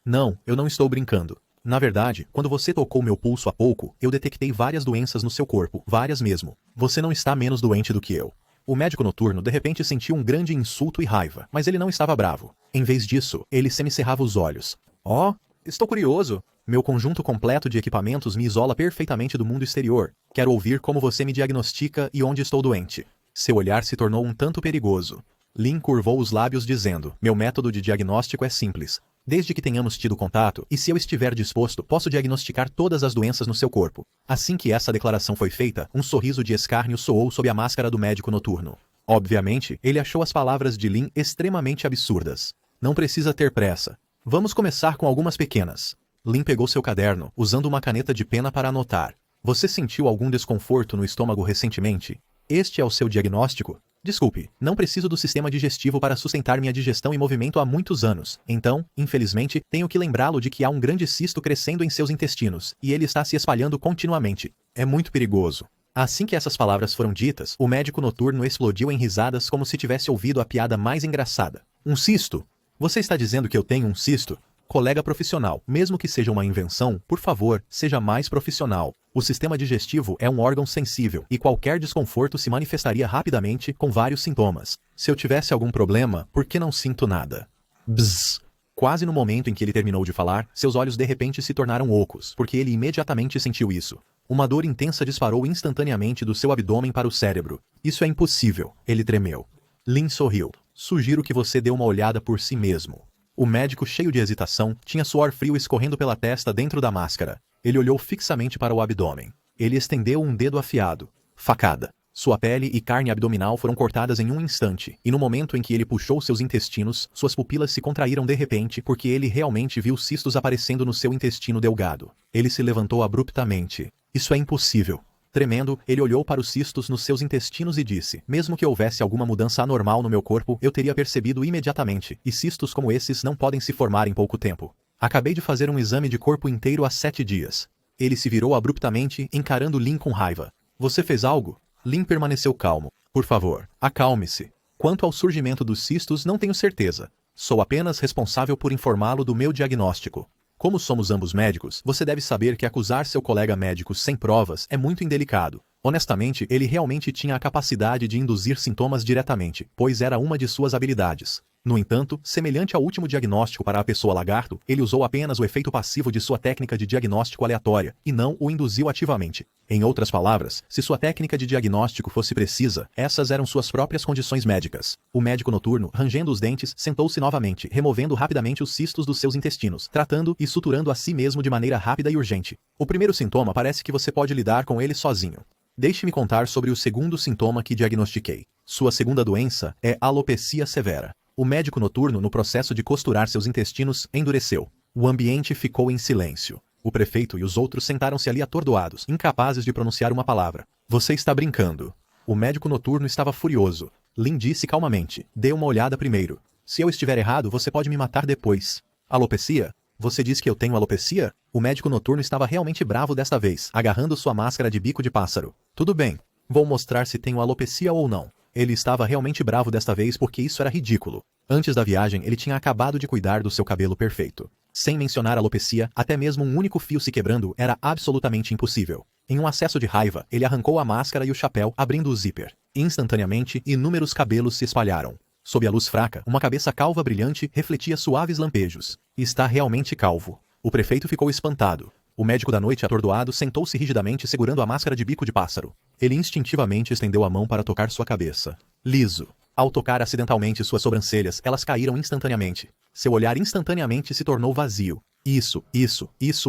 Não, eu não estou brincando. Na verdade, quando você tocou meu pulso há pouco, eu detectei várias doenças no seu corpo, várias mesmo. Você não está menos doente do que eu. O médico noturno de repente sentiu um grande insulto e raiva, mas ele não estava bravo. Em vez disso, ele semicerrava os olhos. Oh, estou curioso. Meu conjunto completo de equipamentos me isola perfeitamente do mundo exterior. Quero ouvir como você me diagnostica e onde estou doente. Seu olhar se tornou um tanto perigoso. Lin curvou os lábios dizendo: Meu método de diagnóstico é simples. Desde que tenhamos tido contato, e se eu estiver disposto, posso diagnosticar todas as doenças no seu corpo. Assim que essa declaração foi feita, um sorriso de escárnio soou sob a máscara do médico noturno. Obviamente, ele achou as palavras de Lin extremamente absurdas. Não precisa ter pressa. Vamos começar com algumas pequenas. Lin pegou seu caderno, usando uma caneta de pena para anotar. Você sentiu algum desconforto no estômago recentemente? Este é o seu diagnóstico? Desculpe, não preciso do sistema digestivo para sustentar minha digestão e movimento há muitos anos. Então, infelizmente, tenho que lembrá-lo de que há um grande cisto crescendo em seus intestinos, e ele está se espalhando continuamente. É muito perigoso. Assim que essas palavras foram ditas, o médico noturno explodiu em risadas como se tivesse ouvido a piada mais engraçada. Um cisto? Você está dizendo que eu tenho um cisto? Colega profissional, mesmo que seja uma invenção, por favor, seja mais profissional. O sistema digestivo é um órgão sensível, e qualquer desconforto se manifestaria rapidamente com vários sintomas. Se eu tivesse algum problema, por que não sinto nada? Bzzz. Quase no momento em que ele terminou de falar, seus olhos de repente se tornaram ocos, porque ele imediatamente sentiu isso. Uma dor intensa disparou instantaneamente do seu abdômen para o cérebro. Isso é impossível. Ele tremeu. Lin sorriu. Sugiro que você dê uma olhada por si mesmo. O médico, cheio de hesitação, tinha suor frio escorrendo pela testa dentro da máscara. Ele olhou fixamente para o abdômen. Ele estendeu um dedo afiado. Facada. Sua pele e carne abdominal foram cortadas em um instante, e no momento em que ele puxou seus intestinos, suas pupilas se contraíram de repente porque ele realmente viu cistos aparecendo no seu intestino delgado. Ele se levantou abruptamente. Isso é impossível. Tremendo, ele olhou para os cistos nos seus intestinos e disse: Mesmo que houvesse alguma mudança anormal no meu corpo, eu teria percebido imediatamente, e cistos como esses não podem se formar em pouco tempo. Acabei de fazer um exame de corpo inteiro há 7 dias. Ele se virou abruptamente, encarando Lin com raiva. Você fez algo? Lin permaneceu calmo. Por favor, acalme-se. Quanto ao surgimento dos cistos, não tenho certeza. Sou apenas responsável por informá-lo do meu diagnóstico. Como somos ambos médicos, você deve saber que acusar seu colega médico sem provas é muito indelicado. Honestamente, ele realmente tinha a capacidade de induzir sintomas diretamente, pois era uma de suas habilidades. No entanto, semelhante ao último diagnóstico para a pessoa lagarto, ele usou apenas o efeito passivo de sua técnica de diagnóstico aleatória, e não o induziu ativamente. Em outras palavras, se sua técnica de diagnóstico fosse precisa, essas eram suas próprias condições médicas. O médico noturno, rangendo os dentes, sentou-se novamente, removendo rapidamente os cistos dos seus intestinos, tratando e suturando a si mesmo de maneira rápida e urgente. O primeiro sintoma parece que você pode lidar com ele sozinho. Deixe-me contar sobre o segundo sintoma que diagnostiquei. Sua segunda doença é alopecia severa. O médico noturno, no processo de costurar seus intestinos, endureceu. O ambiente ficou em silêncio. O prefeito e os outros sentaram-se ali atordoados, incapazes de pronunciar uma palavra. Você está brincando. O médico noturno estava furioso. Lin disse calmamente: Dê uma olhada primeiro. Se eu estiver errado, você pode me matar depois. Alopecia? Você diz que eu tenho alopecia? O médico noturno estava realmente bravo desta vez, agarrando sua máscara de bico de pássaro. Tudo bem. Vou mostrar se tenho alopecia ou não. Ele estava realmente bravo desta vez porque isso era ridículo. Antes da viagem, ele tinha acabado de cuidar do seu cabelo perfeito. Sem mencionar alopecia, até mesmo um único fio se quebrando era absolutamente impossível. Em um acesso de raiva, ele arrancou a máscara e o chapéu, abrindo o zíper. Instantaneamente, inúmeros cabelos se espalharam. Sob a luz fraca, uma cabeça calva brilhante refletia suaves lampejos. Está realmente calvo. O prefeito ficou espantado. O médico da noite, atordoado, sentou-se rigidamente segurando a máscara de bico de pássaro. Ele instintivamente estendeu a mão para tocar sua cabeça. Liso. Ao tocar acidentalmente suas sobrancelhas, elas caíram instantaneamente. Seu olhar instantaneamente se tornou vazio. Isso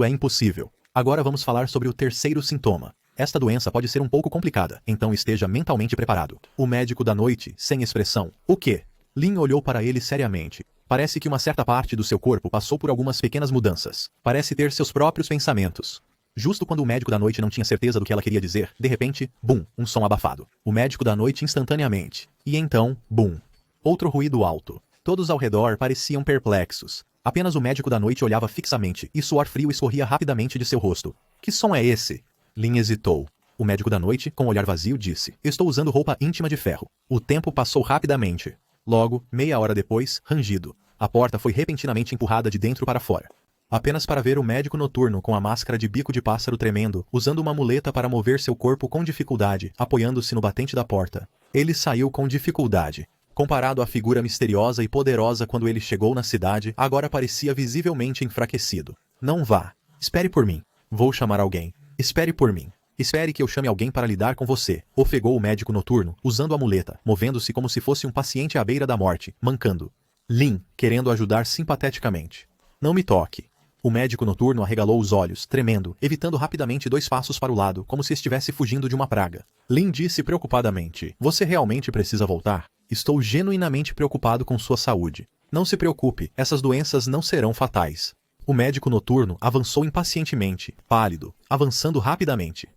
é impossível. Agora vamos falar sobre o terceiro sintoma. Esta doença pode ser um pouco complicada, então esteja mentalmente preparado. O médico da noite, sem expressão. O quê? Lin olhou para ele seriamente. Parece que uma certa parte do seu corpo passou por algumas pequenas mudanças. Parece ter seus próprios pensamentos. Justo quando o médico da noite não tinha certeza do que ela queria dizer, de repente, bum, um som abafado. O médico da noite instantaneamente. E então, bum. Outro ruído alto. Todos ao redor pareciam perplexos. Apenas o médico da noite olhava fixamente, e suor frio escorria rapidamente de seu rosto. Que som é esse? Lin hesitou. O médico da noite, com o olhar vazio, disse: Estou usando roupa íntima de ferro. O tempo passou rapidamente. Logo, meia hora depois, rangido. A porta foi repentinamente empurrada de dentro para fora. Apenas para ver o médico noturno com a máscara de bico de pássaro tremendo, usando uma muleta para mover seu corpo com dificuldade, apoiando-se no batente da porta. Ele saiu com dificuldade. Comparado à figura misteriosa e poderosa quando ele chegou na cidade, agora parecia visivelmente enfraquecido. Não vá. Espere por mim. Vou chamar alguém. Espere por mim. Espere que eu chame alguém para lidar com você, ofegou o médico noturno, usando a muleta, movendo-se como se fosse um paciente à beira da morte, mancando. Lin, querendo ajudar simpateticamente. Não me toque. O médico noturno arregalou os olhos, tremendo, evitando rapidamente 2 passos para o lado, como se estivesse fugindo de uma praga. Lin disse preocupadamente: Você realmente precisa voltar? Estou genuinamente preocupado com sua saúde. Não se preocupe, essas doenças não serão fatais. O médico noturno avançou impacientemente, pálido, avançando rapidamente.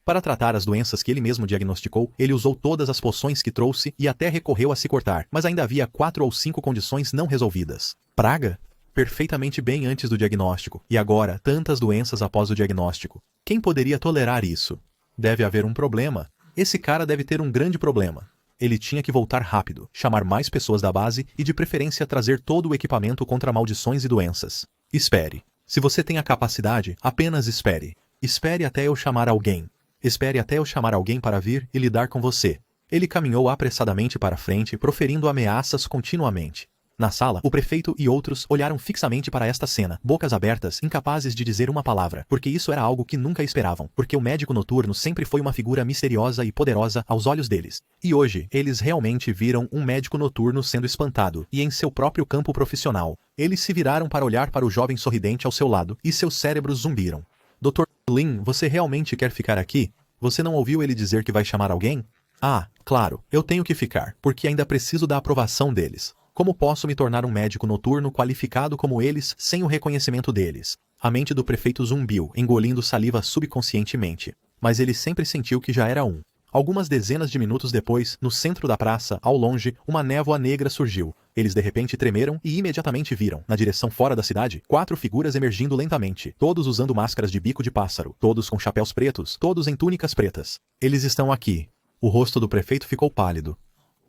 Para tratar as doenças que ele mesmo diagnosticou, ele usou todas as poções que trouxe e até recorreu a se cortar, mas ainda havia 4 ou 5 condições não resolvidas. Praga? Perfeitamente bem antes do diagnóstico, e agora tantas doenças após o diagnóstico. Quem poderia tolerar isso? Deve haver um problema. Esse cara deve ter um grande problema. Ele tinha que voltar rápido, chamar mais pessoas da base e de preferência trazer todo o equipamento contra maldições e doenças. Espere. Se você tem a capacidade, apenas espere. Espere até eu chamar alguém. Espere até eu chamar alguém para vir e lidar com você. Ele caminhou apressadamente para frente, proferindo ameaças continuamente. Na sala, o prefeito e outros olharam fixamente para esta cena, bocas abertas, incapazes de dizer uma palavra, porque isso era algo que nunca esperavam, porque o médico noturno sempre foi uma figura misteriosa e poderosa aos olhos deles. E hoje, eles realmente viram um médico noturno sendo espantado, e em seu próprio campo profissional. Eles se viraram para olhar para o jovem sorridente ao seu lado, e seus cérebros zumbiram. Dr. Lin, você realmente quer ficar aqui? Você não ouviu ele dizer que vai chamar alguém? Ah, claro, eu tenho que ficar, porque ainda preciso da aprovação deles. Como posso me tornar um médico noturno qualificado como eles sem o reconhecimento deles? A mente do prefeito zumbiu, engolindo saliva subconscientemente. Mas ele sempre sentiu que já era um. Algumas dezenas de minutos depois, no centro da praça, ao longe, uma névoa negra surgiu. Eles de repente tremeram e imediatamente viram, na direção fora da cidade, 4 figuras emergindo lentamente, todos usando máscaras de bico de pássaro, todos com chapéus pretos, todos em túnicas pretas. Eles estão aqui. O rosto do prefeito ficou pálido.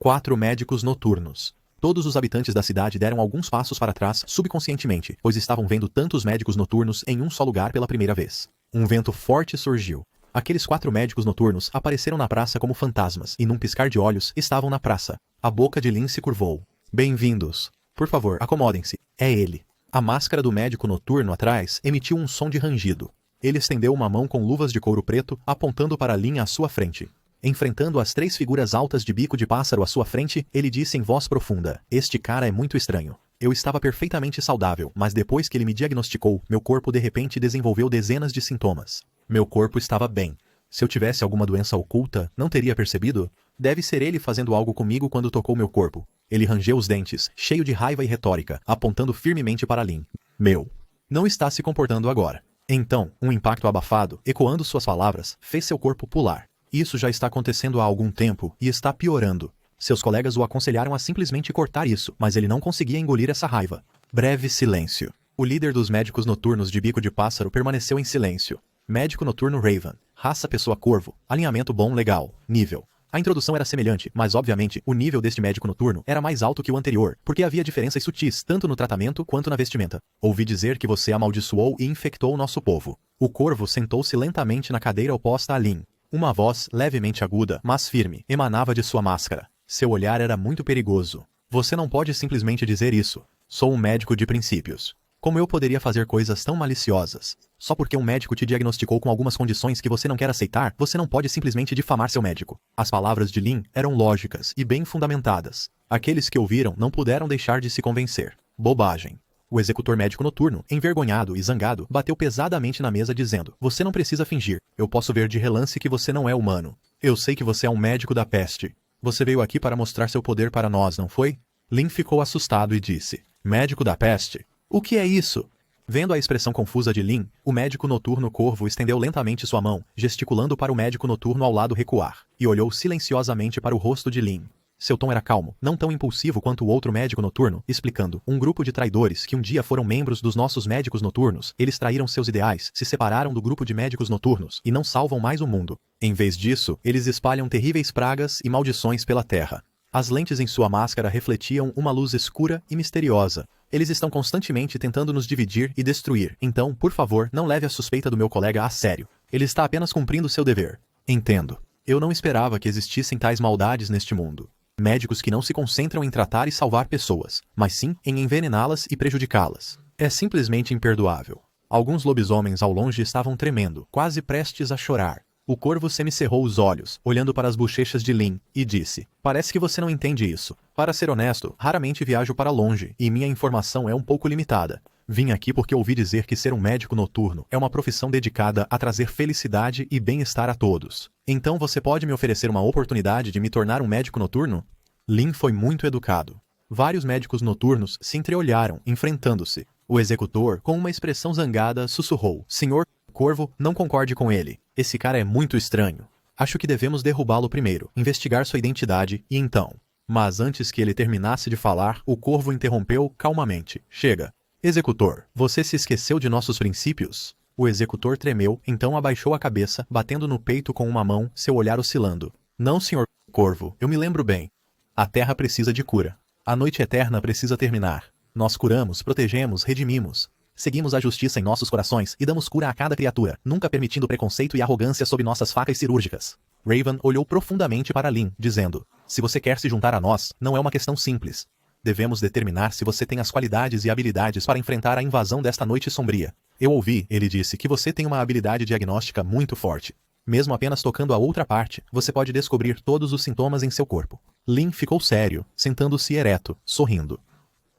4 médicos noturnos. Todos os habitantes da cidade deram alguns passos para trás subconscientemente, pois estavam vendo tantos médicos noturnos em um só lugar pela primeira vez. Um vento forte surgiu. Aqueles 4 médicos noturnos apareceram na praça como fantasmas e num piscar de olhos estavam na praça. A boca de Lin se curvou. Bem-vindos. Por favor, acomodem-se. É ele. A máscara do médico noturno atrás emitiu um som de rangido. Ele estendeu uma mão com luvas de couro preto, apontando para Lin à sua frente. Enfrentando as 3 figuras altas de bico de pássaro à sua frente, ele disse em voz profunda: Este cara é muito estranho. Eu estava perfeitamente saudável, mas depois que ele me diagnosticou, meu corpo de repente desenvolveu dezenas de sintomas. Meu corpo estava bem. Se eu tivesse alguma doença oculta, não teria percebido? Deve ser ele fazendo algo comigo quando tocou meu corpo. Ele rangeu os dentes, cheio de raiva e retórica, apontando firmemente para Lin. Meu. Não está se comportando agora. Então, um impacto abafado, ecoando suas palavras, fez seu corpo pular. Isso já está acontecendo há algum tempo e está piorando. Seus colegas o aconselharam a simplesmente cortar isso, mas ele não conseguia engolir essa raiva. Breve silêncio. O líder dos médicos noturnos de bico de pássaro permaneceu em silêncio. Médico noturno Raven. Raça pessoa corvo. Alinhamento bom legal. Nível. A introdução era semelhante, mas obviamente, o nível deste médico noturno era mais alto que o anterior, porque havia diferenças sutis tanto no tratamento quanto na vestimenta. Ouvi dizer que você amaldiçoou e infectou o nosso povo. O corvo sentou-se lentamente na cadeira oposta a Lin. Uma voz, levemente aguda, mas firme, emanava de sua máscara. Seu olhar era muito perigoso. Você não pode simplesmente dizer isso. Sou um médico de princípios. Como eu poderia fazer coisas tão maliciosas? Só porque um médico te diagnosticou com algumas condições que você não quer aceitar, você não pode simplesmente difamar seu médico. As palavras de Lin eram lógicas e bem fundamentadas. Aqueles que ouviram não puderam deixar de se convencer. Bobagem. O executor médico noturno, envergonhado e zangado, bateu pesadamente na mesa dizendo: você não precisa fingir. Eu posso ver de relance que você não é humano. Eu sei que você é um médico da peste. Você veio aqui para mostrar seu poder para nós, não foi? Lin ficou assustado e disse: médico da peste? O que é isso? Vendo a expressão confusa de Lin, o médico noturno Corvo estendeu lentamente sua mão, gesticulando para o médico noturno ao lado recuar, e olhou silenciosamente para o rosto de Lin. Seu tom era calmo, não tão impulsivo quanto o outro médico noturno, explicando: um grupo de traidores que um dia foram membros dos nossos médicos noturnos, eles traíram seus ideais, se separaram do grupo de médicos noturnos, e não salvam mais o mundo. Em vez disso, eles espalham terríveis pragas e maldições pela terra. As lentes em sua máscara refletiam uma luz escura e misteriosa. Eles estão constantemente tentando nos dividir e destruir, então, por favor, não leve a suspeita do meu colega a sério. Ele está apenas cumprindo seu dever. Entendo. Eu não esperava que existissem tais maldades neste mundo. Médicos que não se concentram em tratar e salvar pessoas, mas sim em envenená-las e prejudicá-las. É simplesmente imperdoável. Alguns lobisomens ao longe estavam tremendo, quase prestes a chorar. O corvo semicerrou os olhos, olhando para as bochechas de Lin, e disse: parece que você não entende isso. Para ser honesto, raramente viajo para longe, e minha informação é um pouco limitada. Vim aqui porque ouvi dizer que ser um médico noturno é uma profissão dedicada a trazer felicidade e bem-estar a todos. Então você pode me oferecer uma oportunidade de me tornar um médico noturno? Lin foi muito educado. Vários médicos noturnos se entreolharam, enfrentando-se. O executor, com uma expressão zangada, sussurrou: Senhor Corvo, não concorde com ele. Esse cara é muito estranho. Acho que devemos derrubá-lo primeiro, investigar sua identidade e então... Mas antes que ele terminasse de falar, o Corvo interrompeu calmamente: chega. Executor, você se esqueceu de nossos princípios? O executor tremeu, então abaixou a cabeça, batendo no peito com uma mão, seu olhar oscilando. Não, senhor Corvo, eu me lembro bem. A terra precisa de cura. A noite eterna precisa terminar. Nós curamos, protegemos, redimimos. Seguimos a justiça em nossos corações e damos cura a cada criatura, nunca permitindo preconceito e arrogância sob nossas facas cirúrgicas. Raven olhou profundamente para Lin, dizendo: se você quer se juntar a nós, não é uma questão simples. Devemos determinar se você tem as qualidades e habilidades para enfrentar a invasão desta noite sombria. Eu ouvi, ele disse, que você tem uma habilidade diagnóstica muito forte. Mesmo apenas tocando a outra parte, você pode descobrir todos os sintomas em seu corpo. Lin ficou sério, sentando-se ereto, sorrindo.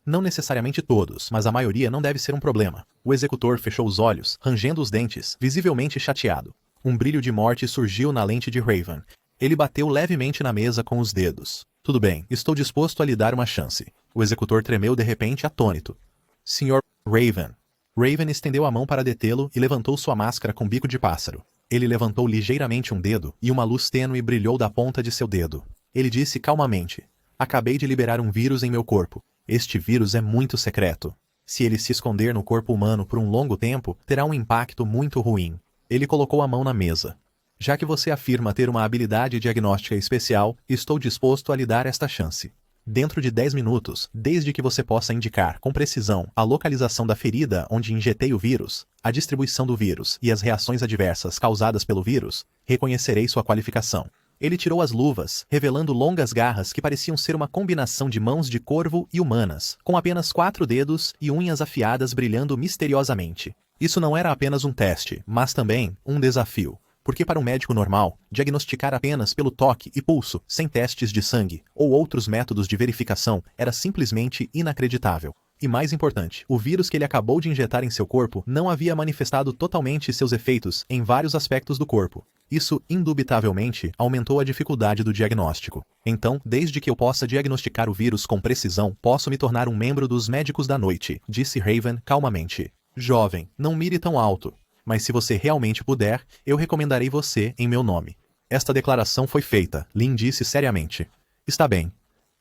Não necessariamente todos, mas a maioria não deve ser um problema. O executor fechou os olhos, rangendo os dentes, visivelmente chateado. Um brilho de morte surgiu na lente de Raven. Ele bateu levemente na mesa com os dedos. Tudo bem, estou disposto a lhe dar uma chance. O executor tremeu de repente atônito. Senhor Raven. Raven estendeu a mão para detê-lo e levantou sua máscara com bico de pássaro. Ele levantou ligeiramente um dedo e uma luz tênue brilhou da ponta de seu dedo. Ele disse calmamente: acabei de liberar um vírus em meu corpo. Este vírus é muito secreto. Se ele se esconder no corpo humano por um longo tempo, terá um impacto muito ruim. Ele colocou a mão na mesa. Já que você afirma ter uma habilidade diagnóstica especial, estou disposto a lhe dar esta chance. Dentro de 10 minutos, desde que você possa indicar com precisão a localização da ferida onde injetei o vírus, a distribuição do vírus e as reações adversas causadas pelo vírus, reconhecerei sua qualificação. Ele tirou as luvas, revelando longas garras que pareciam ser uma combinação de mãos de corvo e humanas, com apenas 4 dedos e unhas afiadas brilhando misteriosamente. Isso não era apenas um teste, mas também um desafio. Porque para um médico normal, diagnosticar apenas pelo toque e pulso, sem testes de sangue ou outros métodos de verificação, era simplesmente inacreditável. E mais importante, o vírus que ele acabou de injetar em seu corpo não havia manifestado totalmente seus efeitos em vários aspectos do corpo. Isso, indubitavelmente, aumentou a dificuldade do diagnóstico. Então, desde que eu possa diagnosticar o vírus com precisão, posso me tornar um membro dos Médicos da Noite, disse Raven calmamente. Jovem, não mire tão alto. Mas se você realmente puder, eu recomendarei você em meu nome. Esta declaração foi feita, Lin disse seriamente. Está bem.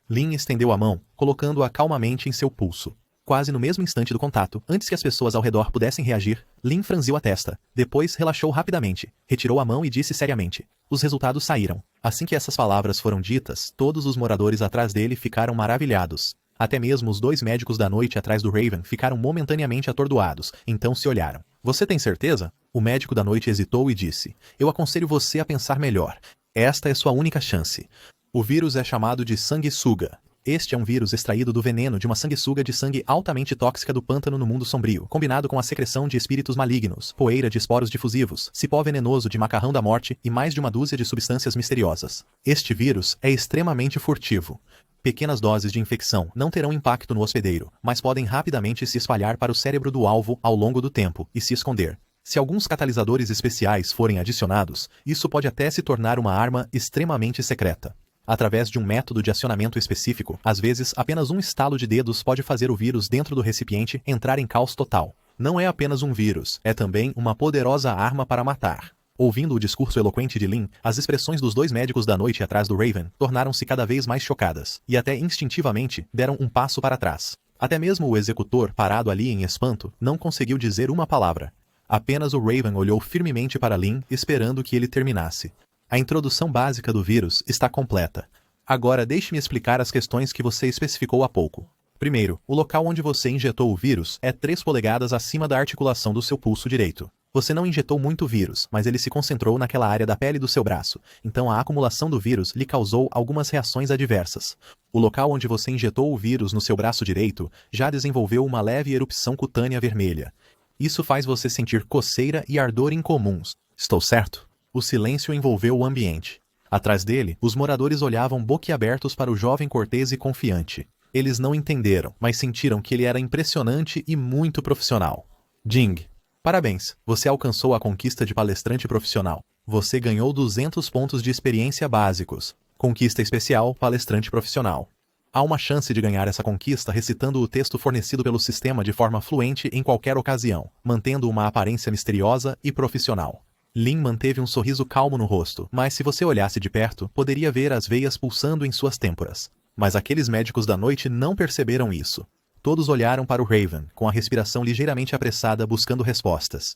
Lin estendeu a mão, colocando-a calmamente em seu pulso. Quase no mesmo instante do contato, antes que as pessoas ao redor pudessem reagir, Lin franziu a testa. Depois relaxou rapidamente, retirou a mão e disse seriamente: os resultados saíram. Assim que essas palavras foram ditas, todos os moradores atrás dele ficaram maravilhados. Até mesmo os 2 médicos da noite atrás do Raven ficaram momentaneamente atordoados, então se olharam. Você tem certeza? O médico da noite hesitou e disse: eu aconselho você a pensar melhor. Esta é sua única chance. O vírus é chamado de sanguessuga. Este é um vírus extraído do veneno de uma sanguessuga de sangue altamente tóxica do pântano no mundo sombrio, combinado com a secreção de espíritos malignos, poeira de esporos difusivos, cipó venenoso de macarrão da morte e mais de uma dúzia de substâncias misteriosas. Este vírus é extremamente furtivo. Pequenas doses de infecção não terão impacto no hospedeiro, mas podem rapidamente se espalhar para o cérebro do alvo ao longo do tempo e se esconder. Se alguns catalisadores especiais forem adicionados, isso pode até se tornar uma arma extremamente secreta. Através de um método de acionamento específico, às vezes apenas um estalo de dedos pode fazer o vírus dentro do recipiente entrar em caos total. Não é apenas um vírus, é também uma poderosa arma para matar. Ouvindo o discurso eloquente de Lin, as expressões dos dois médicos da noite atrás do Raven tornaram-se cada vez mais chocadas, e até instintivamente deram um passo para trás. Até mesmo o executor, parado ali em espanto, não conseguiu dizer uma palavra. Apenas o Raven olhou firmemente para Lin, esperando que ele terminasse. A introdução básica do vírus está completa. Agora deixe-me explicar as questões que você especificou há pouco. Primeiro, o local onde você injetou o vírus é 3 polegadas acima da articulação do seu pulso direito. Você não injetou muito vírus, mas ele se concentrou naquela área da pele do seu braço, então a acumulação do vírus lhe causou algumas reações adversas. O local onde você injetou o vírus no seu braço direito já desenvolveu uma leve erupção cutânea vermelha. Isso faz você sentir coceira e ardor incomuns. Estou certo? O silêncio envolveu o ambiente. Atrás dele, os moradores olhavam boquiabertos para o jovem cortês e confiante. Eles não entenderam, mas sentiram que ele era impressionante e muito profissional. Jing, parabéns, você alcançou a conquista de palestrante profissional. Você ganhou 200 pontos de experiência básicos. Conquista especial, palestrante profissional. Há uma chance de ganhar essa conquista recitando o texto fornecido pelo sistema de forma fluente em qualquer ocasião, mantendo uma aparência misteriosa e profissional. Lin manteve um sorriso calmo no rosto, mas se você olhasse de perto, poderia ver as veias pulsando em suas têmporas. Mas aqueles médicos da noite não perceberam isso. Todos olharam para o Raven, com a respiração ligeiramente apressada buscando respostas.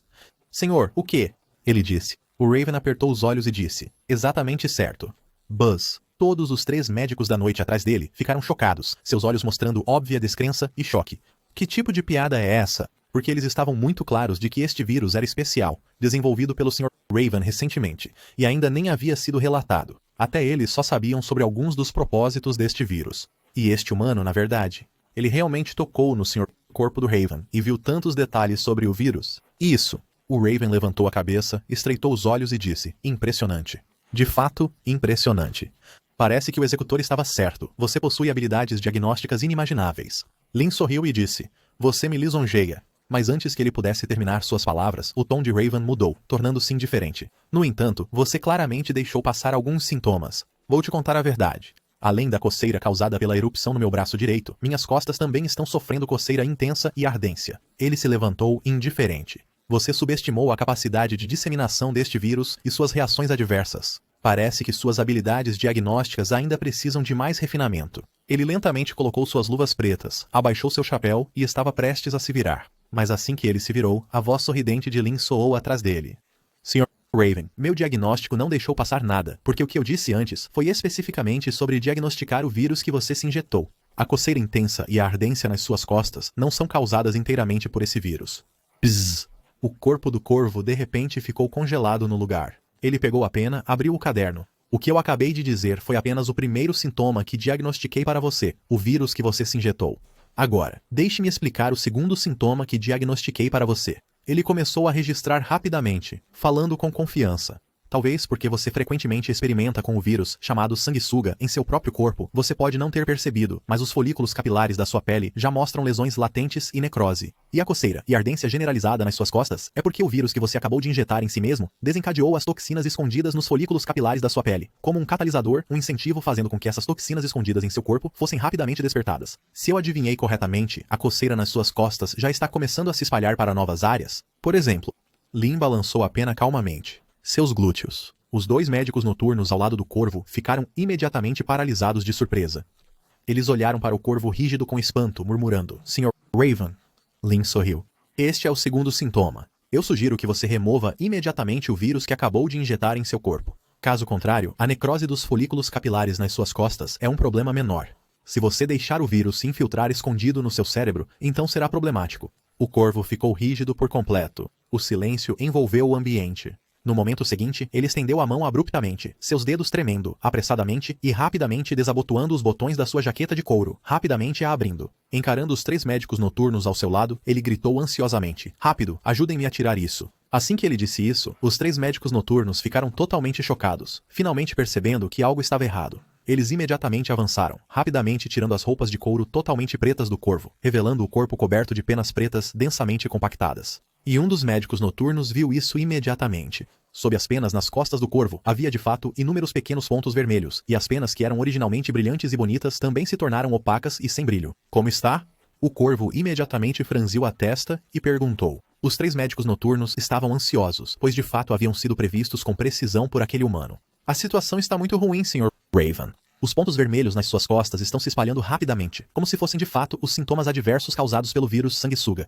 Senhor, o quê? Ele disse. O Raven apertou os olhos e disse. Exatamente certo. Buzz. Todos os 3 médicos da noite atrás dele ficaram chocados, seus olhos mostrando óbvia descrença e choque. Que tipo de piada é essa? Porque eles estavam muito claros de que este vírus era especial, desenvolvido pelo Sr. Raven recentemente, e ainda nem havia sido relatado. Até eles só sabiam sobre alguns dos propósitos deste vírus. E este humano, na verdade, ele realmente tocou no Sr. Corpo do Raven e viu tantos detalhes sobre o vírus. Isso. O Raven levantou a cabeça, estreitou os olhos e disse, impressionante. De fato, impressionante. Parece que o executor estava certo. Você possui habilidades diagnósticas inimagináveis. Lin sorriu e disse, você me lisonjeia. Mas antes que ele pudesse terminar suas palavras, o tom de Raven mudou, tornando-se indiferente. No entanto, você claramente deixou passar alguns sintomas. Vou te contar a verdade. Além da coceira causada pela erupção no meu braço direito, minhas costas também estão sofrendo coceira intensa e ardência. Ele se levantou indiferente. Você subestimou a capacidade de disseminação deste vírus e suas reações adversas. Parece que suas habilidades diagnósticas ainda precisam de mais refinamento. Ele lentamente colocou suas luvas pretas, abaixou seu chapéu e estava prestes a se virar. Mas assim que ele se virou, a voz sorridente de Lin soou atrás dele. Sr. Raven, meu diagnóstico não deixou passar nada, porque o que eu disse antes foi especificamente sobre diagnosticar o vírus que você se injetou. A coceira intensa e a ardência nas suas costas não são causadas inteiramente por esse vírus. Bzzz! O corpo do corvo de repente ficou congelado no lugar. Ele pegou a pena, abriu o caderno. O que eu acabei de dizer foi apenas o primeiro sintoma que diagnostiquei para você, o vírus que você se injetou. Agora, deixe-me explicar o segundo sintoma que diagnostiquei para você. Ele começou a registrar rapidamente, falando com confiança. Talvez porque você frequentemente experimenta com o vírus chamado sanguessuga em seu próprio corpo, você pode não ter percebido, mas os folículos capilares da sua pele já mostram lesões latentes e necrose. E a coceira e ardência generalizada nas suas costas é porque o vírus que você acabou de injetar em si mesmo desencadeou as toxinas escondidas nos folículos capilares da sua pele, como um catalisador, um incentivo fazendo com que essas toxinas escondidas em seu corpo fossem rapidamente despertadas. Se eu adivinhei corretamente, a coceira nas suas costas já está começando a se espalhar para novas áreas. Por exemplo, Lin balançou a pena calmamente. Seus glúteos. Os 2 médicos noturnos ao lado do corvo ficaram imediatamente paralisados de surpresa. Eles olharam para o corvo rígido com espanto, murmurando, Sr. Raven. Lin sorriu. Este é o segundo sintoma. Eu sugiro que você remova imediatamente o vírus que acabou de injetar em seu corpo. Caso contrário, a necrose dos folículos capilares nas suas costas é um problema menor. Se você deixar o vírus se infiltrar escondido no seu cérebro, então será problemático. O corvo ficou rígido por completo. O silêncio envolveu o ambiente. No momento seguinte, ele estendeu a mão abruptamente, seus dedos tremendo, apressadamente e rapidamente desabotoando os botões da sua jaqueta de couro, rapidamente a abrindo. Encarando os 3 médicos noturnos ao seu lado, ele gritou ansiosamente: "Rápido, ajudem-me a tirar isso." Assim que ele disse isso, os 3 médicos noturnos ficaram totalmente chocados, finalmente percebendo que algo estava errado. Eles imediatamente avançaram, rapidamente tirando as roupas de couro totalmente pretas do corvo, revelando o corpo coberto de penas pretas densamente compactadas. E um dos médicos noturnos viu isso imediatamente. Sob as penas nas costas do corvo, havia de fato inúmeros pequenos pontos vermelhos, e as penas que eram originalmente brilhantes e bonitas também se tornaram opacas e sem brilho. "Como está?" O corvo imediatamente franziu a testa e perguntou. Os 3 médicos noturnos estavam ansiosos, pois de fato haviam sido previstos com precisão por aquele humano. "A situação está muito ruim, Sr. Raven. Os pontos vermelhos nas suas costas estão se espalhando rapidamente, como se fossem de fato os sintomas adversos causados pelo vírus sanguessuga.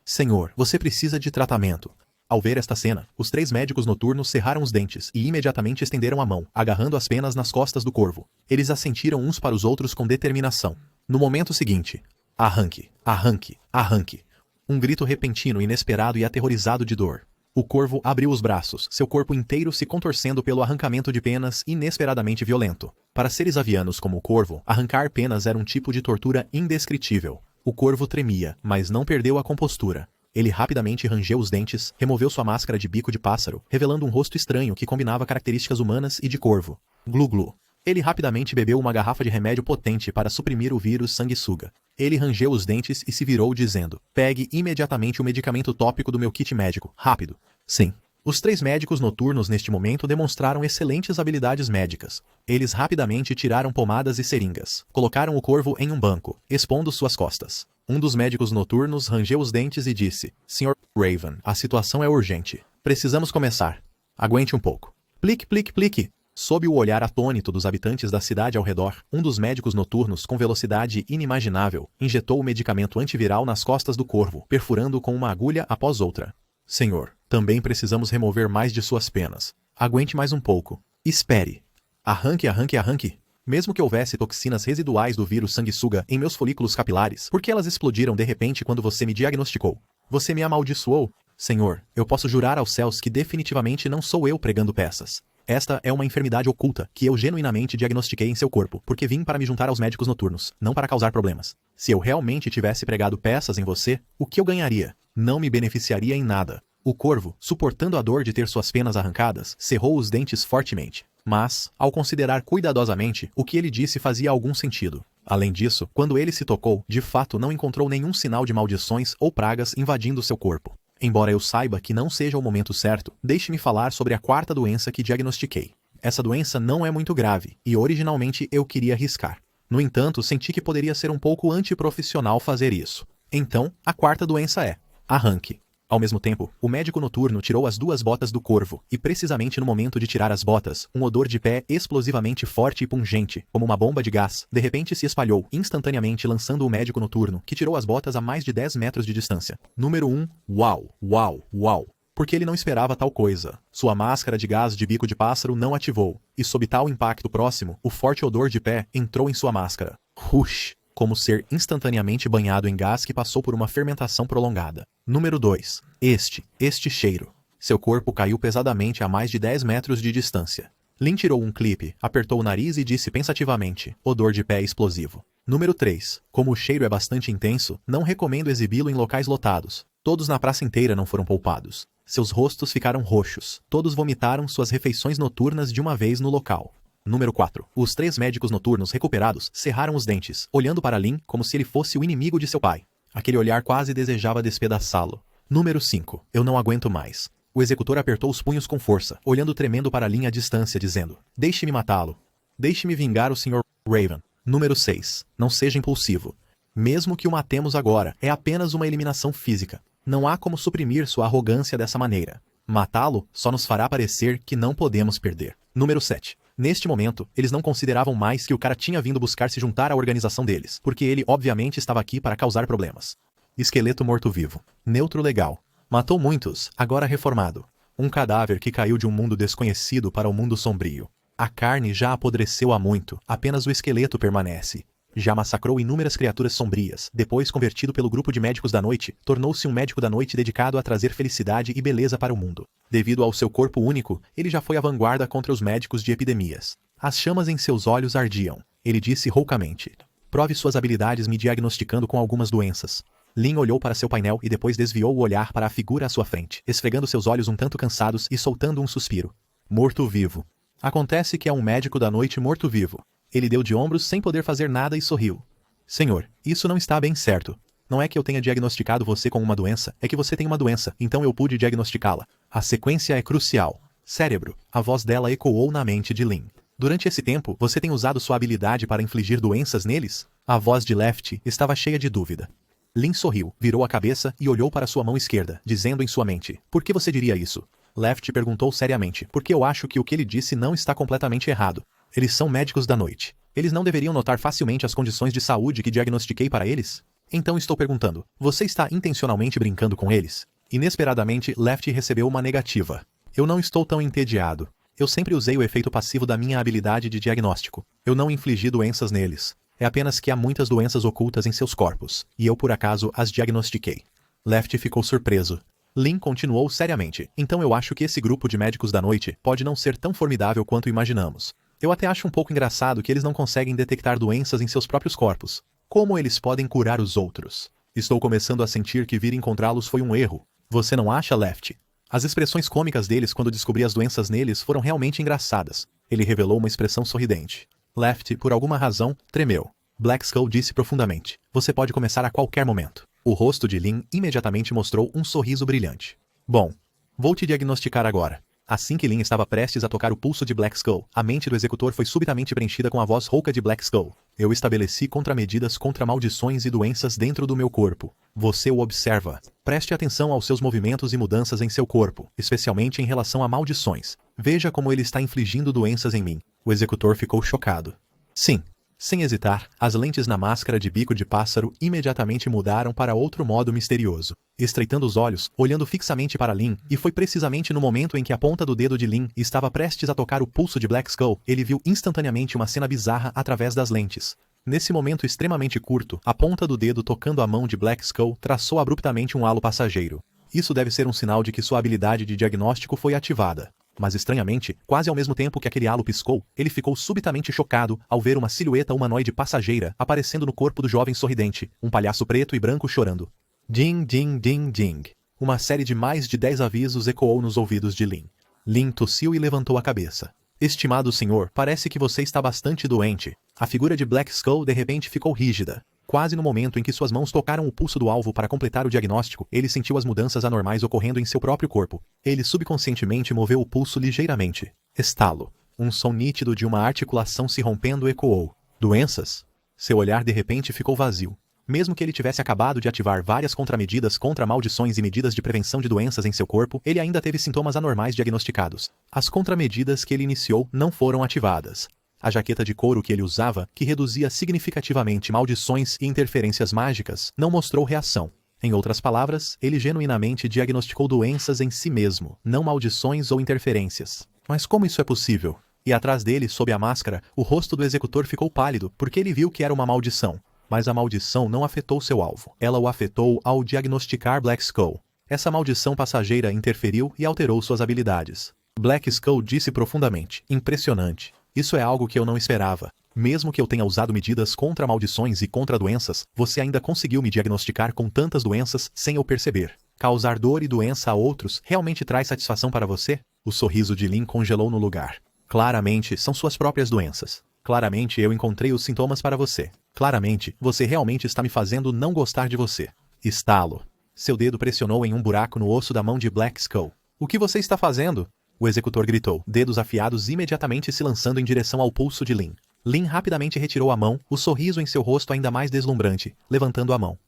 Senhor, você precisa de tratamento." Ao ver esta cena, os 3 médicos noturnos cerraram os dentes e imediatamente estenderam a mão, agarrando as penas nas costas do corvo. Eles assentiram uns para os outros com determinação. No momento seguinte, arranque, arranque, arranque. Um grito repentino, inesperado e aterrorizado de dor. O corvo abriu os braços, seu corpo inteiro se contorcendo pelo arrancamento de penas inesperadamente violento. Para seres avianos como o corvo, arrancar penas era um tipo de tortura indescritível. O corvo tremia, mas não perdeu a compostura. Ele rapidamente rangeu os dentes, removeu sua máscara de bico de pássaro, revelando um rosto estranho que combinava características humanas e de corvo. Glu-glu. Ele rapidamente bebeu uma garrafa de remédio potente para suprimir o vírus sanguessuga. Ele rangeu os dentes e se virou dizendo: "Pegue imediatamente o medicamento tópico do meu kit médico, rápido." Sim. Os 3 médicos noturnos neste momento demonstraram excelentes habilidades médicas. Eles rapidamente tiraram pomadas e seringas. Colocaram o corvo em um banco, expondo suas costas. Um dos médicos noturnos rangeu os dentes e disse: "Sr. Raven, a situação é urgente. Precisamos começar. Aguente um pouco." Plique, plique, plique. Sob o olhar atônito dos habitantes da cidade ao redor, um dos médicos noturnos, com velocidade inimaginável, injetou o medicamento antiviral nas costas do corvo, perfurando com uma agulha após outra. "Senhor, também precisamos remover mais de suas penas. Aguente mais um pouco. Espere. Arranque, arranque, arranque." Mesmo que houvesse toxinas residuais do vírus sanguessuga em meus folículos capilares, por que elas explodiram de repente quando você me diagnosticou? Você me amaldiçoou? Senhor, eu posso jurar aos céus que definitivamente não sou eu pregando peças. Esta é uma enfermidade oculta que eu genuinamente diagnostiquei em seu corpo, porque vim para me juntar aos médicos noturnos, não para causar problemas. Se eu realmente tivesse pregado peças em você, o que eu ganharia? Não me beneficiaria em nada. O corvo, suportando a dor de ter suas penas arrancadas, cerrou os dentes fortemente. Mas, ao considerar cuidadosamente, o que ele disse fazia algum sentido. Além disso, quando ele se tocou, de fato não encontrou nenhum sinal de maldições ou pragas invadindo seu corpo. Embora eu saiba que não seja o momento certo, deixe-me falar sobre a 4ª doença que diagnostiquei. Essa doença não é muito grave, e originalmente eu queria arriscar. No entanto, senti que poderia ser um pouco antiprofissional fazer isso. Então, a 4ª doença é arranque. Ao mesmo tempo, o médico noturno tirou as 2 botas do corvo, e precisamente no momento de tirar as botas, um odor de pé explosivamente forte e pungente, como uma bomba de gás, de repente se espalhou, instantaneamente lançando o médico noturno, que tirou as botas a mais de 10 metros de distância. Número 1. Uau, uau, uau. Porque ele não esperava tal coisa. Sua máscara de gás de bico de pássaro não ativou, e sob tal impacto próximo, o forte odor de pé entrou em sua máscara. Rush! Como ser instantaneamente banhado em gás que passou por uma fermentação prolongada. Número 2. Este cheiro. Seu corpo caiu pesadamente a mais de 10 metros de distância. Lin tirou um clipe, apertou o nariz e disse pensativamente: "Odor de pé explosivo." Número 3. Como o cheiro é bastante intenso, não recomendo exibi-lo em locais lotados. Todos na praça inteira não foram poupados. Seus rostos ficaram roxos. Todos vomitaram suas refeições noturnas de uma vez no local. Número 4. Os 3 médicos noturnos recuperados cerraram os dentes, olhando para Lin como se ele fosse o inimigo de seu pai. Aquele olhar quase desejava despedaçá-lo. Número 5. Eu não aguento mais. O executor apertou os punhos com força, olhando tremendo para Lin à distância, dizendo: "Deixe-me matá-lo. Deixe-me vingar o Sr. Raven." Número 6. Não seja impulsivo. Mesmo que o matemos agora, é apenas uma eliminação física. Não há como suprimir sua arrogância dessa maneira. Matá-lo só nos fará parecer que não podemos perder. Número 7. Neste momento, eles não consideravam mais que o cara tinha vindo buscar se juntar à organização deles, porque ele obviamente estava aqui para causar problemas. Esqueleto morto-vivo. Neutro legal. Matou muitos, agora reformado. Um cadáver que caiu de um mundo desconhecido para o mundo sombrio. A carne já apodreceu há muito, apenas o esqueleto permanece. Já massacrou inúmeras criaturas sombrias. Depois, convertido pelo grupo de médicos da noite, tornou-se um médico da noite dedicado a trazer felicidade e beleza para o mundo. Devido ao seu corpo único, ele já foi à vanguarda contra os médicos de epidemias. As chamas em seus olhos ardiam. Ele disse roucamente: "Prove suas habilidades me diagnosticando com algumas doenças." Lin olhou para seu painel e depois desviou o olhar para a figura à sua frente, esfregando seus olhos um tanto cansados e soltando um suspiro. Morto-vivo. Acontece que é um médico da noite morto-vivo. Ele deu de ombros sem poder fazer nada e sorriu. Senhor, isso não está bem certo. Não é que eu tenha diagnosticado você com uma doença, é que você tem uma doença, então eu pude diagnosticá-la. A sequência é crucial. Cérebro. A voz dela ecoou na mente de Lin. Durante esse tempo, você tem usado sua habilidade para infligir doenças neles? A voz de Left estava cheia de dúvida. Lin sorriu, virou a cabeça e olhou para sua mão esquerda, dizendo em sua mente: "Por que você diria isso?" Left perguntou seriamente: "Porque eu acho que o que ele disse não está completamente errado. Eles são médicos da noite. Eles não deveriam notar facilmente as condições de saúde que diagnostiquei para eles? Então estou perguntando, você está intencionalmente brincando com eles?" Inesperadamente, Left recebeu uma negativa. "Eu não estou tão entediado. Eu sempre usei o efeito passivo da minha habilidade de diagnóstico. Eu não infligi doenças neles. É apenas que há muitas doenças ocultas em seus corpos, e eu por acaso as diagnostiquei." Left ficou surpreso. Lin continuou seriamente: "Então eu acho que esse grupo de médicos da noite pode não ser tão formidável quanto imaginamos. Eu até acho um pouco engraçado que eles não conseguem detectar doenças em seus próprios corpos. Como eles podem curar os outros? Estou começando a sentir que vir encontrá-los foi um erro. Você não acha, Left?" As expressões cômicas deles quando descobri as doenças neles foram realmente engraçadas. Ele revelou uma expressão sorridente. Left, por alguma razão, tremeu. Black Skull disse profundamente: "Você pode começar a qualquer momento." O rosto de Lin imediatamente mostrou um sorriso brilhante. "Bom, vou te diagnosticar agora." Assim que Lin estava prestes a tocar o pulso de Black Skull, a mente do executor foi subitamente preenchida com a voz rouca de Black Skull. "Eu estabeleci contramedidas contra maldições e doenças dentro do meu corpo. Você o observa. Preste atenção aos seus movimentos e mudanças em seu corpo, especialmente em relação a maldições. Veja como ele está infligindo doenças em mim." O executor ficou chocado. Sim. Sem hesitar, as lentes na máscara de bico de pássaro imediatamente mudaram para outro modo misterioso. Estreitando os olhos, olhando fixamente para Lin, e foi precisamente no momento em que a ponta do dedo de Lin estava prestes a tocar o pulso de Black Skull, ele viu instantaneamente uma cena bizarra através das lentes. Nesse momento extremamente curto, a ponta do dedo tocando a mão de Black Skull traçou abruptamente um halo passageiro. Isso deve ser um sinal de que sua habilidade de diagnóstico foi ativada. Mas estranhamente, quase ao mesmo tempo que aquele halo piscou, ele ficou subitamente chocado ao ver uma silhueta humanoide passageira aparecendo no corpo do jovem sorridente, um palhaço preto e branco chorando. Ding, ding, ding, ding. Uma série de mais de 10 avisos ecoou nos ouvidos de Lin. Lin tossiu e levantou a cabeça. "Estimado senhor, parece que você está bastante doente." A figura de Black Skull de repente ficou rígida. Quase no momento em que suas mãos tocaram o pulso do alvo para completar o diagnóstico, ele sentiu as mudanças anormais ocorrendo em seu próprio corpo. Ele subconscientemente moveu o pulso ligeiramente. Estalo. Um som nítido de uma articulação se rompendo ecoou. "Doenças?" Seu olhar de repente ficou vazio. Mesmo que ele tivesse acabado de ativar várias contramedidas contra maldições e medidas de prevenção de doenças em seu corpo, ele ainda teve sintomas anormais diagnosticados. As contramedidas que ele iniciou não foram ativadas. A jaqueta de couro que ele usava, que reduzia significativamente maldições e interferências mágicas, não mostrou reação. Em outras palavras, ele genuinamente diagnosticou doenças em si mesmo, não maldições ou interferências. Mas como isso é possível? E atrás dele, sob a máscara, o rosto do executor ficou pálido, porque ele viu que era uma maldição. Mas a maldição não afetou seu alvo. Ela o afetou ao diagnosticar Black Skull. Essa maldição passageira interferiu e alterou suas habilidades. Black Skull disse profundamente: "Impressionante. Isso é algo que eu não esperava. Mesmo que eu tenha usado medidas contra maldições e contra doenças, você ainda conseguiu me diagnosticar com tantas doenças sem eu perceber. Causar dor e doença a outros realmente traz satisfação para você?" O sorriso de Lin congelou no lugar. "Claramente, são suas próprias doenças. Claramente eu encontrei os sintomas para você. Claramente, você realmente está me fazendo não gostar de você." Estalo. Seu dedo pressionou em um buraco no osso da mão de Black Skull. "O que você está fazendo?" O executor gritou, dedos afiados imediatamente se lançando em direção ao pulso de Lin. Lin rapidamente retirou a mão, o sorriso em seu rosto ainda mais deslumbrante, levantando a mão.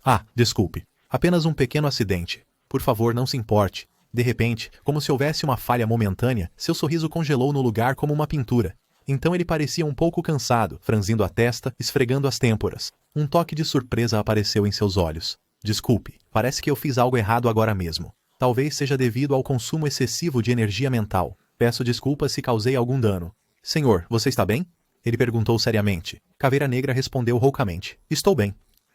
"Ah, desculpe. Apenas um pequeno acidente. Por favor, não se importe." De repente, como se houvesse uma falha momentânea, seu sorriso congelou no lugar como uma pintura. Então ele parecia um pouco cansado, franzindo a testa, esfregando as têmporas. Um toque de surpresa apareceu em seus olhos. "Desculpe, parece que eu fiz algo errado agora mesmo. Talvez seja devido ao consumo excessivo de energia mental. Peço desculpas se causei algum dano." "Senhor, você está bem?" Ele perguntou seriamente. Caveira Negra respondeu roucamente. Estou bem.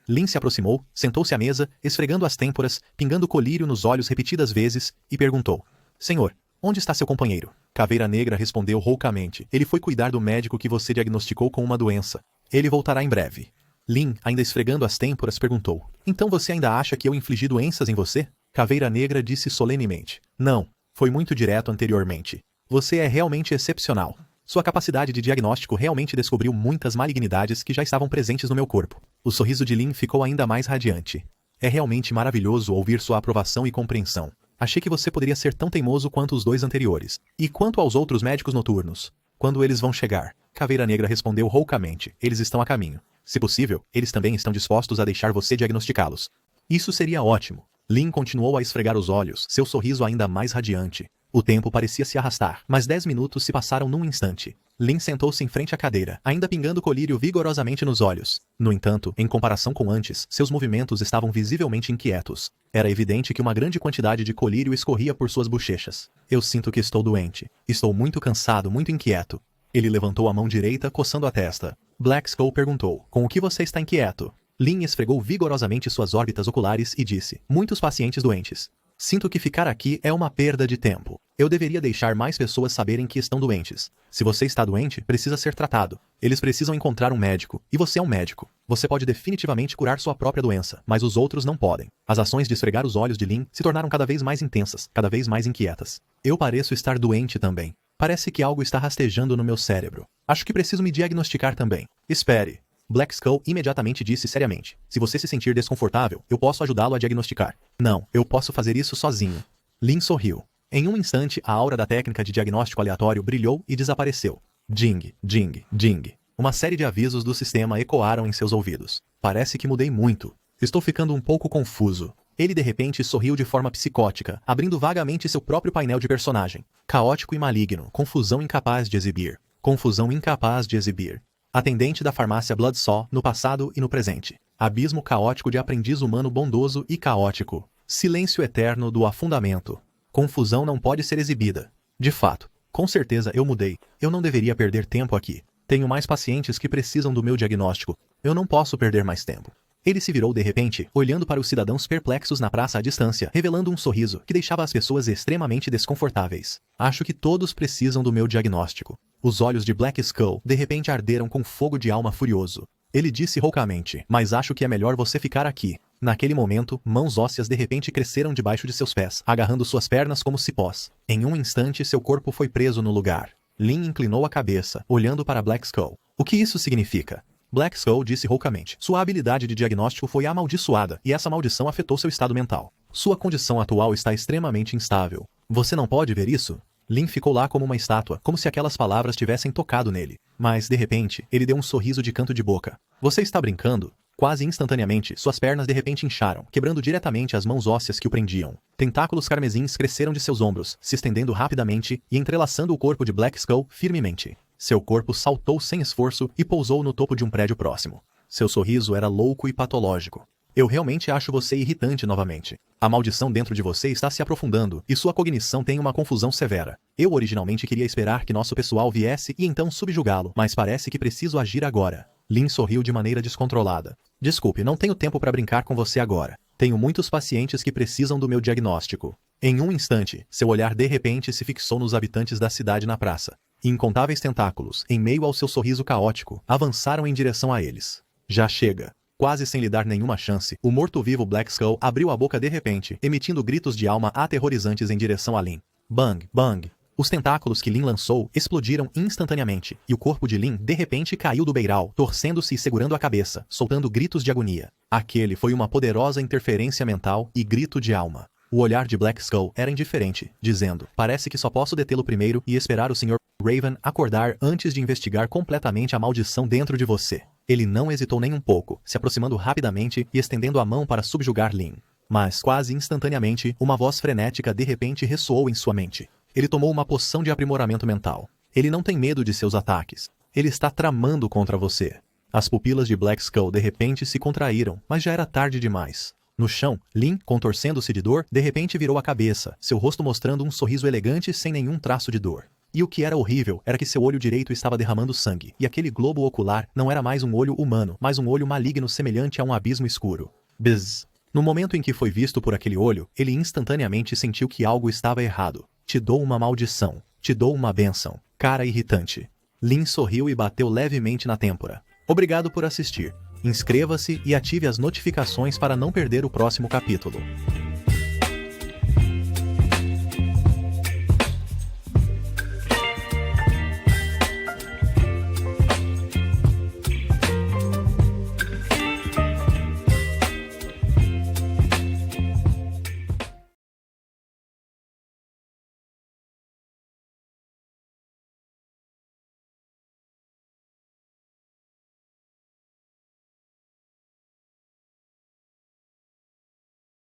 Lin se aproximou, sentou-se à mesa, esfregando as têmporas, pingando colírio nos olhos repetidas vezes, e perguntou. Senhor, onde está seu companheiro? Caveira Negra respondeu roucamente. Ele foi cuidar do médico que você diagnosticou com uma doença. Ele voltará em breve. Lin, ainda esfregando as têmporas, perguntou. Então você ainda acha que eu infligi doenças em você? Caveira Negra disse solenemente. Não, foi muito direto anteriormente. Você é realmente excepcional. Sua capacidade de diagnóstico realmente descobriu muitas malignidades que já estavam presentes no meu corpo. O sorriso de Lin ficou ainda mais radiante. É realmente maravilhoso ouvir sua aprovação e compreensão. Achei que você poderia ser tão teimoso quanto os dois anteriores. E quanto aos outros médicos noturnos? Quando eles vão chegar? Caveira Negra respondeu roucamente. Eles estão a caminho. Se possível, eles também estão dispostos a deixar você diagnosticá-los. Isso seria ótimo. Lin continuou a esfregar os olhos, seu sorriso ainda mais radiante. O tempo parecia se arrastar, mas 10 minutos se passaram num instante. Lin sentou-se em frente à cadeira, ainda pingando colírio vigorosamente nos olhos. No entanto, em comparação com antes, seus movimentos estavam visivelmente inquietos. Era evidente que uma grande quantidade de colírio escorria por suas bochechas. Eu sinto que estou doente. Estou muito cansado, muito inquieto. Ele levantou a mão direita, coçando a testa. Black Skull perguntou, com o que você está inquieto? Lin esfregou vigorosamente suas órbitas oculares e disse, muitos pacientes doentes. Sinto que ficar aqui é uma perda de tempo. Eu deveria deixar mais pessoas saberem que estão doentes. Se você está doente, precisa ser tratado. Eles precisam encontrar um médico. E você é um médico. Você pode definitivamente curar sua própria doença, mas os outros não podem. As ações de esfregar os olhos de Lin se tornaram cada vez mais intensas, cada vez mais inquietas. Eu pareço estar doente também. Parece que algo está rastejando no meu cérebro. Acho que preciso me diagnosticar também. Espere. Black Skull imediatamente disse seriamente. Se você se sentir desconfortável, eu posso ajudá-lo a diagnosticar. Não, eu posso fazer isso sozinho. Lin sorriu. Em um instante, a aura da técnica de diagnóstico aleatório brilhou e desapareceu. Ding, ding, ding. Uma série de avisos do sistema ecoaram em seus ouvidos. Parece que mudei muito. Estou ficando um pouco confuso. Ele de repente sorriu de forma psicótica, abrindo vagamente seu próprio painel de personagem. Caótico e maligno, confusão incapaz de exibir. Confusão incapaz de exibir. Atendente da farmácia Bloodsaw no passado e no presente. Abismo caótico de aprendiz humano bondoso e caótico. Silêncio eterno do afundamento. Confusão não pode ser exibida. De fato, com certeza eu mudei. Eu não deveria perder tempo aqui. Tenho mais pacientes que precisam do meu diagnóstico. Eu não posso perder mais tempo. Ele se virou de repente, olhando para os cidadãos perplexos na praça à distância, revelando um sorriso que deixava as pessoas extremamente desconfortáveis. Acho que todos precisam do meu diagnóstico. Os olhos de Black Skull de repente arderam com fogo de alma furioso. Ele disse roucamente, mas acho que é melhor você ficar aqui. Naquele momento, mãos ósseas de repente cresceram debaixo de seus pés, agarrando suas pernas como cipós. Em um instante, seu corpo foi preso no lugar. Lin inclinou a cabeça, olhando para Black Skull. O que isso significa? Black Skull disse roucamente. Sua habilidade de diagnóstico foi amaldiçoada, e essa maldição afetou seu estado mental. Sua condição atual está extremamente instável. Você não pode ver isso? Lin ficou lá como uma estátua, como se aquelas palavras tivessem tocado nele. Mas, de repente, ele deu um sorriso de canto de boca. Você está brincando? Quase instantaneamente, suas pernas de repente incharam, quebrando diretamente as mãos ósseas que o prendiam. Tentáculos carmesins cresceram de seus ombros, se estendendo rapidamente e entrelaçando o corpo de Black Skull firmemente. Seu corpo saltou sem esforço e pousou no topo de um prédio próximo. Seu sorriso era louco e patológico. Eu realmente acho você irritante novamente. A maldição dentro de você está se aprofundando e sua cognição tem uma confusão severa. Eu originalmente queria esperar que nosso pessoal viesse e então subjugá-lo, mas parece que preciso agir agora. Lin sorriu de maneira descontrolada. Desculpe, não tenho tempo para brincar com você agora. Tenho muitos pacientes que precisam do meu diagnóstico. Em um instante, seu olhar de repente se fixou nos habitantes da cidade na praça. Incontáveis tentáculos, em meio ao seu sorriso caótico, avançaram em direção a eles. Já chega. Quase sem lhe dar nenhuma chance, o morto-vivo Black Skull abriu a boca de repente, emitindo gritos de alma aterrorizantes em direção a Lin. Bang, bang. Os tentáculos que Lin lançou explodiram instantaneamente, e o corpo de Lin de repente caiu do beiral, torcendo-se e segurando a cabeça, soltando gritos de agonia. Aquele foi uma poderosa interferência mental e grito de alma. O olhar de Black Skull era indiferente, dizendo, parece que só posso detê-lo primeiro e esperar o Sr. Raven acordar antes de investigar completamente a maldição dentro de você. Ele não hesitou nem um pouco, se aproximando rapidamente e estendendo a mão para subjugar Lin. Mas, quase instantaneamente, uma voz frenética de repente ressoou em sua mente. Ele tomou uma poção de aprimoramento mental. Ele não tem medo de seus ataques. Ele está tramando contra você. As pupilas de Black Skull de repente se contraíram, mas já era tarde demais. No chão, Lin, contorcendo-se de dor, de repente virou a cabeça, seu rosto mostrando um sorriso elegante sem nenhum traço de dor. E o que era horrível era que seu olho direito estava derramando sangue, e aquele globo ocular não era mais um olho humano, mas um olho maligno semelhante a um abismo escuro. Bzz. No momento em que foi visto por aquele olho, ele instantaneamente sentiu que algo estava errado. Te dou uma maldição. Te dou uma bênção. Cara irritante. Lin sorriu e bateu levemente na têmpora. Obrigado por assistir. Inscreva-se e ative as notificações para não perder o próximo capítulo.